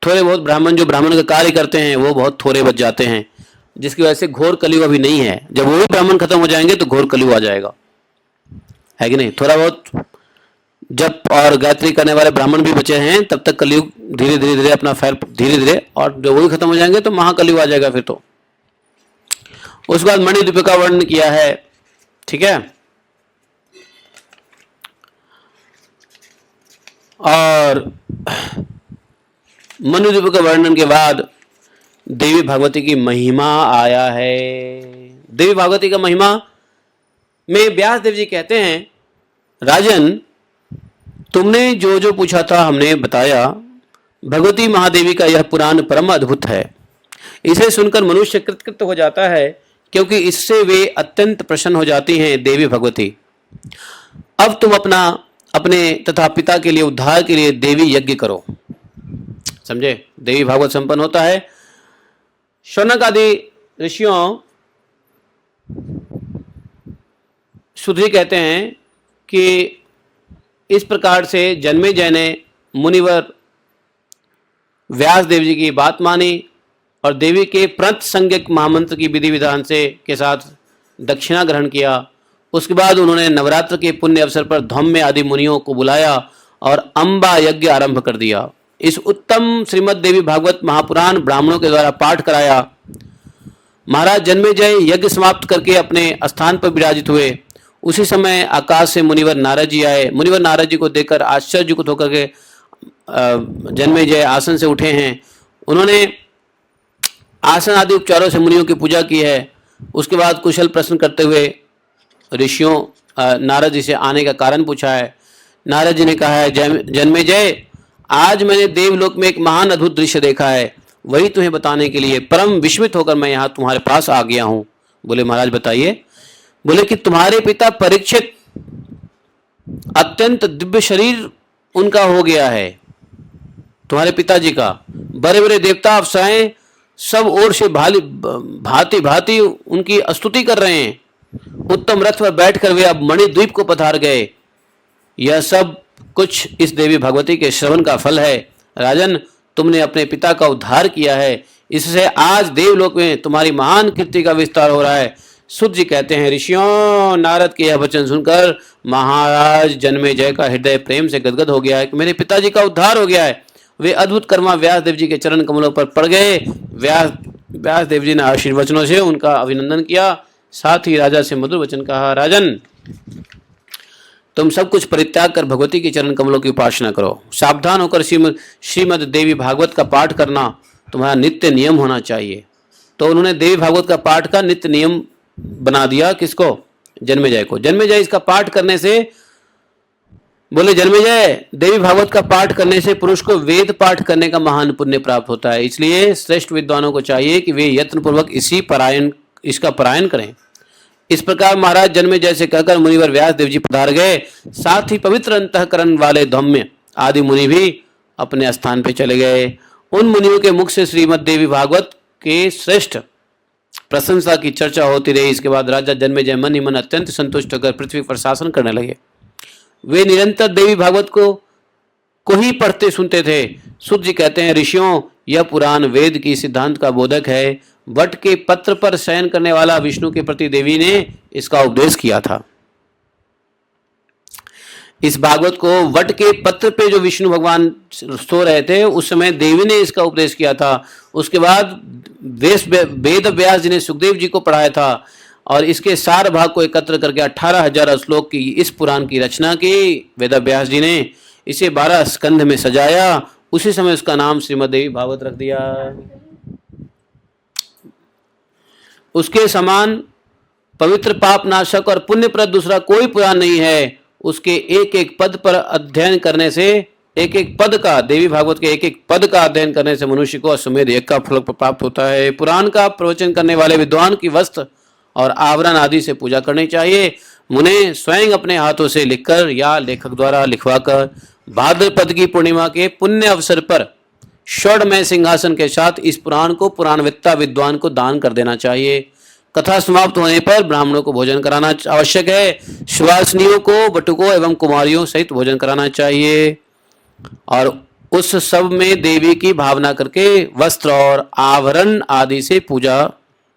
थोड़े बहुत ब्राह्मण जो ब्राह्मण का कार्य करते हैं वो बहुत थोड़े बच जाते हैं, जिसकी वजह से घोर कलयुग अभी नहीं है। जब वो भी ब्राह्मण खत्म हो जाएंगे तो घोर कलयुग आ जाएगा, है कि नहीं? थोड़ा बहुत जब और गायत्री करने वाले ब्राह्मण भी बचे हैं तब तक कलयुग धीरे धीरे धीरे अपना फैल धीरे धीरे, और जब वो भी खत्म हो जाएंगे तो महाकलयुग आ जाएगा फिर तो। उसके बाद मणिद्वीप का वर्णन किया है, ठीक है। और मणिद्वीप के वर्णन के बाद देवी भागवती की महिमा आया है। देवी भागवती का महिमा में व्यास देव जी कहते हैं, राजन तुमने जो जो पूछा था हमने बताया। भगवती महादेवी का यह पुराण परम अद्भुत है। इसे सुनकर मनुष्य कृतकृत हो जाता है, क्योंकि इससे वे अत्यंत प्रसन्न हो जाती हैं देवी भगवती। अब तुम अपने तथा पिता के लिए उद्धार के लिए देवी यज्ञ करो। समझे? देवी भागवत संपन्न होता है। शौनक आदि ऋषियों सुधरी कहते हैं कि इस प्रकार से जन्मेजय ने मुनिवर व्यास देव जी की बात मानी और देवी के प्रत संज्ञक महामंत्र की विधि विधान से के साथ दक्षिणा ग्रहण किया। उसके बाद उन्होंने नवरात्र के पुण्य अवसर पर धौम्य आदि मुनियों को बुलाया और अम्बा यज्ञ आरंभ कर दिया। इस उत्तम श्रीमद् देवी भागवत महापुराण ब्राह्मणों के द्वारा पाठ कराया। महाराज जन्मेजय यज्ञ समाप्त करके अपने स्थान पर विराजित हुए। उसी समय आकाश से मुनिवर नारद जी आए। मुनिवर नारद जी को देखकर आश्चर्यचकित होकर के जन्मेजय आसन से उठे हैं। उन्होंने आसन आदि उपचारों से मुनियों की पूजा की है। उसके बाद कुशल प्रश्न करते हुए ऋषियों नारद जी से आने का कारण पूछा है। नारद जी ने कहा है, जन्मेजय आज मैंने देवलोक में एक महान अद्भुत दृश्य देखा है, वही तुम्हें बताने के लिए परम विस्मित होकर मैं यहाँ तुम्हारे पास आ गया हूँ। बोले महाराज बताइए। बोले कि तुम्हारे पिता परीक्षित अत्यंत दिव्य शरीर उनका हो गया है। तुम्हारे पिताजी का बड़े बड़े देवता अप्सराएं सब ओर से भांति भांति उनकी स्तुति कर रहे हैं। उत्तम रथ पर बैठकर वे अब मणिद्वीप को पधार गए। यह सब कुछ इस देवी भगवती के श्रवण का फल है। राजन तुमने अपने पिता का उद्धार किया है, इससे आज देवलोक में तुम्हारी महान कीर्ति का विस्तार हो रहा है। सुत जी कहते हैं, ऋषियों नारद के यह वचन सुनकर महाराज जन्मेजय का हृदय प्रेम से गदगद हो गया है कि मेरे पिताजी का उद्धार हो गया है। वे अद्भुत कर्मा व्यास देव जी के चरण कमलों पर पड़ गए। व्यास देव जी ने आशीर्वचनों से उनका अभिनंदन किया। साथ ही राजा से मधुर वचन कहा, राजन तुम सब कुछ परित्याग कर भगवती के चरण कमलों की उपासना करो। सावधान होकर श्रीमद देवी भागवत का पाठ करना तुम्हारा नित्य नियम होना चाहिए। तो उन्होंने देवी भागवत का पाठ का नित्य नियम बना दिया। किसको? जन्मेजय को। जन्मेजय इसका पाठ करने से, बोले जन्मेजय देवी भागवत का पाठ करने से पुरुष को वेद पाठ करने का महान पुण्य प्राप्त होता है। इसलिए श्रेष्ठ विद्वानों को चाहिए कि वे यत्नपूर्वक इसका पारायण करें। इस प्रकार महाराज जन्मेजय से कहकर मुनिवर व्यास देव जी पधार गए। साथ ही पवित्र अंतःकरण वाले धौम्य आदि मुनि भी अपने स्थान पर चले गए। उन मुनियों के मुख से श्रीमद देवी भागवत के श्रेष्ठ प्रशंसा की चर्चा होती रही। इसके बाद राजा जन्मेजय मन ही मन अत्यंत संतुष्ट होकर पृथ्वी पर शासन करने लगे। वे निरंतर देवी भागवत को ही पढ़ते सुनते थे। सुत जी कहते हैं, ऋषियों यह पुराण वेद की सिद्धांत का बोधक है। वट के पत्र पर शयन करने वाला विष्णु के प्रति देवी ने इसका उपदेश किया था। इस भागवत को वट के पत्र पे जो विष्णु भगवान सो रहे थे उस समय देवी ने इसका उपदेश किया था। उसके बाद वेद व्यास जी ने सुखदेव जी को पढ़ाया था और इसके सार भाग को एकत्र करके 18,000 श्लोक की इस पुराण की रचना की वेद व्यास जी ने। इसे 12 स्कंध में सजाया। उसी समय उसका नाम श्रीमद देवी भागवत रख दिया। उसके समान पवित्र पाप नाशक और पुण्यप्रद दूसरा कोई पुराण नहीं है। उसके एक एक पद पर अध्ययन करने से, एक एक पद का, देवी भागवत के एक एक पद का अध्ययन करने से मनुष्य को अश्वमेध यज्ञ का फल प्राप्त होता है। पुराण का प्रवचन करने वाले विद्वान की वस्त्र और आवरण आदि से पूजा करनी चाहिए। मुने स्वयं अपने हाथों से लिखकर या लेखक द्वारा लिखवाकर भाद्रपद की पूर्णिमा के पुण्य अवसर पर स्वर्णमय सिंहासन के साथ इस पुराण को पुराणवेत्ता विद्वान को दान कर देना चाहिए। कथा समाप्त होने पर ब्राह्मणों को भोजन कराना आवश्यक है। सुवासिनियों को, बटुकों एवं कुमारियों सहित भोजन कराना चाहिए और उस सब में देवी की भावना करके वस्त्र और आभरण आदि से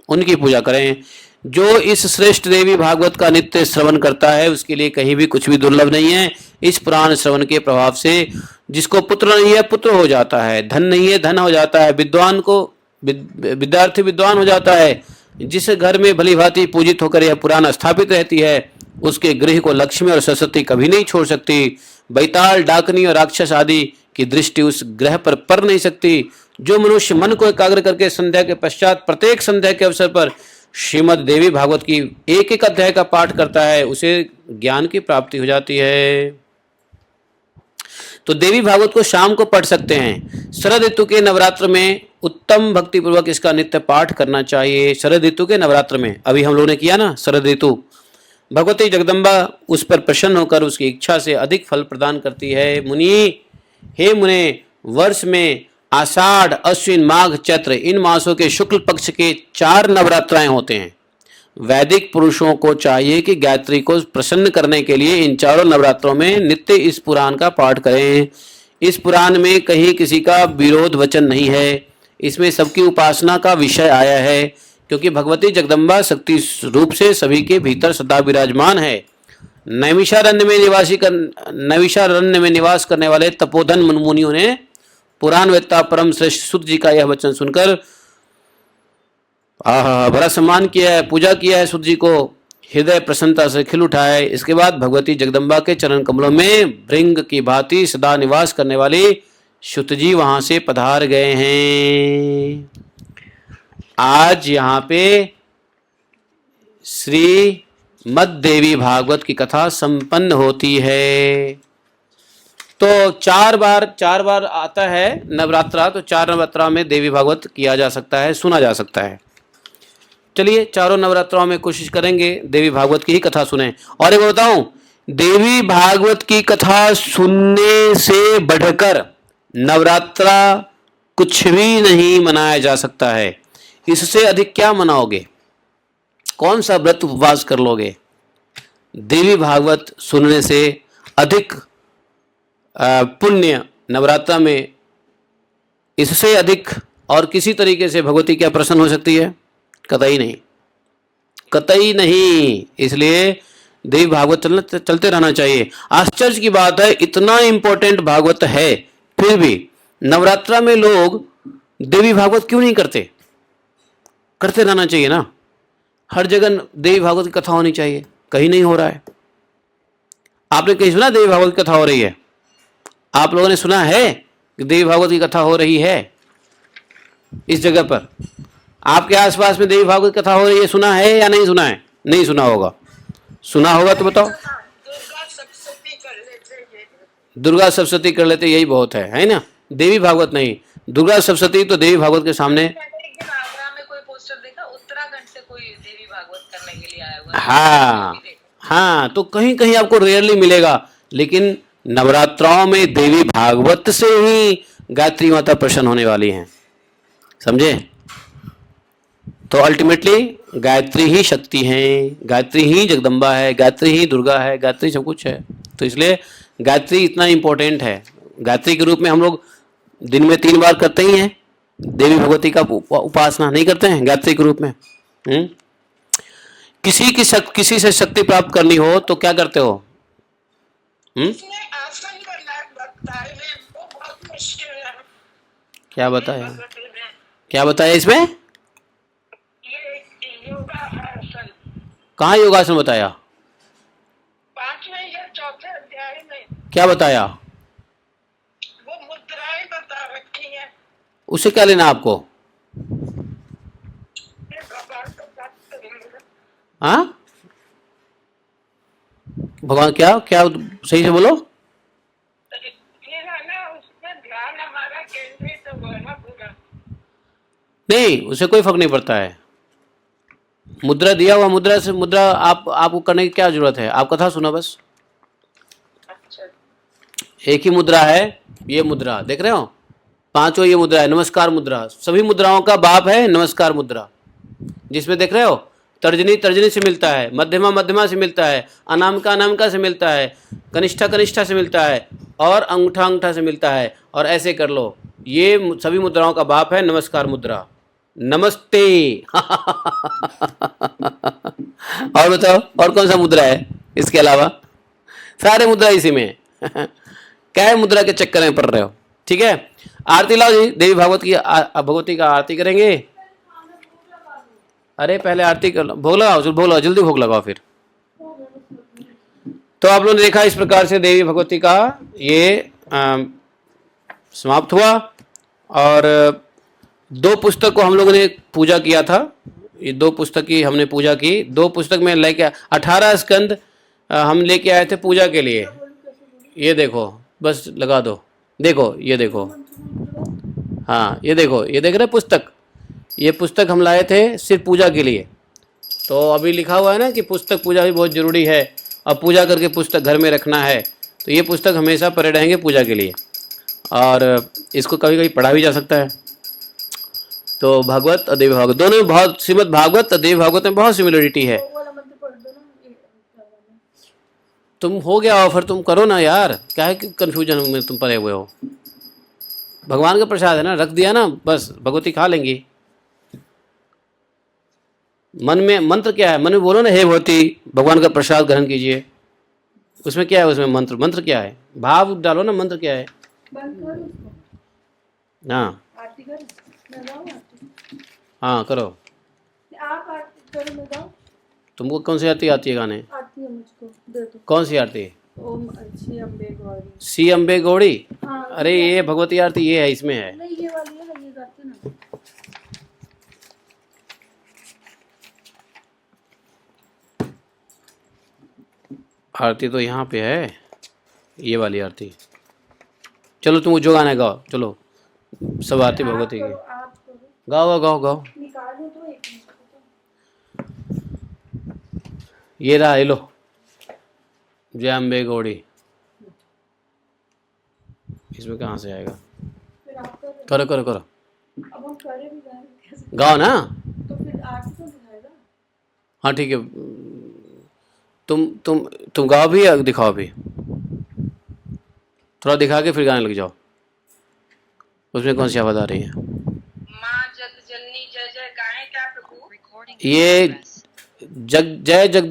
उनकी पूजा करें। जो इस श्रेष्ठ देवी भागवत का नित्य श्रवण करता है उसके लिए कहीं भी कुछ भी दुर्लभ नहीं है। इस पुराण श्रवण के प्रभाव से जिसको पुत्र नहीं है पुत्र हो जाता है, धन नहीं है धन हो जाता है, विद्यार्थी विद्वान हो जाता है। जिस घर में भली भांति पूजित होकर यह पुराण स्थापित रहती है उसके गृह को लक्ष्मी और सरस्वती कभी नहीं छोड़ सकती। बैताल, डाकनी और राक्षस आदि की दृष्टि उस ग्रह पर पड़ नहीं सकती। जो मनुष्य मन को एकाग्र करके संध्या के पश्चात प्रत्येक संध्या के अवसर पर श्रीमद् देवी भागवत की एक एक अध्याय का पाठ करता है उसे ज्ञान की प्राप्ति हो जाती है। तो देवी भागवत को शाम को पढ़ सकते हैं। शरद ऋतु के नवरात्र में उत्तम भक्ति पूर्वक इसका नित्य पाठ करना चाहिए। शरद ऋतु के नवरात्र में अभी हम लोगों ने किया ना शरद ऋतु, भगवती जगदम्बा उस पर प्रसन्न होकर उसकी इच्छा से अधिक फल प्रदान करती है। हे मुने, वर्ष में आषाढ़, अश्विन, माघ, चैत्र इन मासों के शुक्ल पक्ष के 4 नवरात्राएं होते हैं। वैदिक पुरुषों को चाहिए कि गायत्री को प्रसन्न करने के लिए इन चारों नवरात्रों में नित्य इस पुराण का पाठ करें। इस पुराण में कहीं किसी का विरोध वचन नहीं है। इसमें सबकी उपासना का विषय आया है क्योंकि भगवती जगदम्बा शक्ति रूप से सभी के भीतर सदा विराजमान है। नैमिषारण्य में निवास करने वाले तपोधन मुनियों ने पुराणवेत्ता परम श्रेष्ठ सूत जी का यह वचन सुनकर बड़ा सम्मान किया है, पूजा किया है। सूत जी को हृदय प्रसन्नता से खिल उठा है। इसके बाद भगवती जगदम्बा के चरण कमलों में भृंग की भांति सदा निवास करने वाली सूत जी वहां से पधार गए हैं। आज यहाँ पे श्रीमद् देवी भागवत की कथा संपन्न होती है। तो 4 बार आता है नवरात्रा, तो 4 नवरात्रा में देवी भागवत किया जा सकता है, सुना जा सकता है। चलिए चारों नवरात्राओं में कोशिश करेंगे देवी भागवत की ही कथा सुने। और एक बताऊं, देवी भागवत की कथा सुनने से बढ़कर नवरात्रा कुछ भी नहीं मनाया जा सकता है। इससे अधिक क्या मनाओगे? कौन सा व्रत उपवास कर लोगे? देवी भागवत सुनने से अधिक पुण्य नवरात्रा में इससे अधिक और किसी तरीके से भगवती क्या प्रसन्न हो सकती है? कतई नहीं, कतई नहीं। इसलिए देवी भागवत चलते रहना चाहिए। आश्चर्य की बात है, इतना इंपॉर्टेंट भागवत है फिर भी नवरात्रा में लोग देवी भागवत क्यों नहीं करते? करते रहना चाहिए ना। हर जगह देवी भागवत की कथा होनी चाहिए, कहीं नहीं हो रहा है। आपने कहीं सुना देवी भागवत की कथा हो रही है? आप लोगों ने सुना है कि देवी भागवत की कथा हो रही है इस जगह पर? आपके आसपास में देवी भागवत की कथा हो रही है, सुना है या नहीं सुना है? नहीं सुना होगा। सुना होगा तो बताओ। दुर्गा सप्तशती कर लेते, दुर्गा सप्तशती कर लेते, यही बहुत है ना। देवी भागवत नहीं, दुर्गा सप्तशती तो देवी भागवत के सामने। आगरा में कोई पोस्टर देखा, उत्तराखंड से कोई देवी भागवत करने के लिए आया हुआ है। हाँ, तो कहीं कहीं आपको रेयरली मिलेगा, लेकिन नवरात्राओं में देवी भागवत से ही गायत्री माता प्रसन्न होने वाली हैं, समझे? तो अल्टीमेटली गायत्री ही शक्ति है, गायत्री ही जगदम्बा है, गायत्री ही दुर्गा है, गायत्री सब कुछ है। तो इसलिए गायत्री इतना इम्पोर्टेंट है। गायत्री के रूप में हम लोग दिन में 3 बार करते ही हैं। देवी भगवती का उपासना नहीं करते हैं गायत्री के रूप में? किसी से शक्ति प्राप्त करनी हो तो क्या करते हो? क्या बताया? क्या बताया इसमें? कहाँ योगासन बताया? 5वें या 4थे अध्याय में। क्या बताया? वो मुद्राएं बता रखी है। उससे क्या लेना आपको? हाँ, भगवान क्या क्या सही से बोलो। ध्यान हमारा केंद्रित होगा ना पूरा। नहीं, उससे कोई फर्क नहीं पड़ता है। मुद्रा दिया हुआ, मुद्रा से मुद्रा आपको करने की क्या जरूरत है, आप कथा सुनो बस। अच्छा एक ही मुद्रा है, ये मुद्रा देख रहे हो, पांचों ये मुद्रा है, नमस्कार मुद्रा, सभी मुद्राओं का बाप है नमस्कार मुद्रा। जिसमें देख रहे हो तर्जनी तर्जनी से मिलता है, मध्यमा मध्यमा से मिलता है, अनामिका अनामिका से मिलता है, कनिष्ठा कनिष्ठा से मिलता है, और अंगूठा अंगूठा से मिलता है, और ऐसे कर लो। ये सभी मुद्राओं का बाप है नमस्कार मुद्रा। नमस्ते। और बताओ और कौन सा मुद्रा है इसके अलावा? सारे मुद्रा इसी में है। क्या है, मुद्रा के चक्कर में पड़ रहे हो। ठीक है, आरती लाओ जी, देवी भागवत की भगवती का आरती करेंगे। अरे पहले आरती कर लो, भोग लगाओ, भोग लगाओ, जल्दी भोग लगाओ फिर। तो आप लोगों ने देखा इस प्रकार से देवी भगवती का ये समाप्त हुआ। और दो पुस्तक को हम लोगों ने पूजा किया था, ये दो पुस्तक की हमने पूजा की। दो पुस्तक में लेके 18 स्कंद हम लेके आए थे पूजा के लिए। ये देखो, बस लगा दो, देखो ये देखो, हाँ ये देखो, ये देख रहे पुस्तक, ये पुस्तक हम लाए थे सिर्फ पूजा के लिए। तो अभी लिखा हुआ है ना कि पुस्तक पूजा भी बहुत ज़रूरी है, और पूजा करके पुस्तक घर में रखना है। तो ये पुस्तक हमेशा पड़े रहेंगे पूजा के लिए, और इसको कभी कभी पढ़ा भी जा सकता है। तो भागवत और देवी भागवत दोनों में बहुत, श्रीमद् भागवत और देवी भागवत में बहुत सिमिलरिटी है। तुम हो गया ऑफर, तुम करो ना यार, क्या है कि कन्फ्यूजन में तुम पड़े हुए हो। भगवान का प्रसाद है ना, रख दिया ना, बस भगवती खा लेंगी। मन में मंत्र क्या है, मन में बोलो ना, हे भगवती भगवान का प्रसाद ग्रहण कीजिए। उसमें क्या है, उसमें मंत्र, मंत्र क्या है, भाव डालो ना, मंत्र क्या है। हाँ हाँ करो। आप आरती करो, मैं गाऊं? तुमको कौन सी आरती आती है गाने? आती है मुझको, दे दो। कौन सी आरती? ओम श्री अम्बे गौरी। सी अम्बे गौड़ी। हाँ, अरे ये भगवती आरती ये है, इसमें है। नहीं ये वाली है ना, ये गाते ना। आरती तो यहाँ पे है, ये वाली आरती। चलो तुम जो गाना गाओ, चलो सब आरती भगवती की आप करो, गाओ गाओ गाओ। निकालो तो एक मिनट। ये रहा, ये लो, जय अम्बे गौड़ी। इसमें कहाँ से आएगा? फिर आप करो। करो करो करो, अब हम करे भी गाएं कैसे? गाओ ना। तो फिर आरती तो दिखाएगा। हाँ ठीक है, तुम गाओ भी या दिखाओ भी? थोड़ा दिखा के फिर गाने लग जाओ। उसमें कौन सी आवाज़ आ रही है? माँ जग जननी जय जय गाएं क्या प्रभु? ये जय जग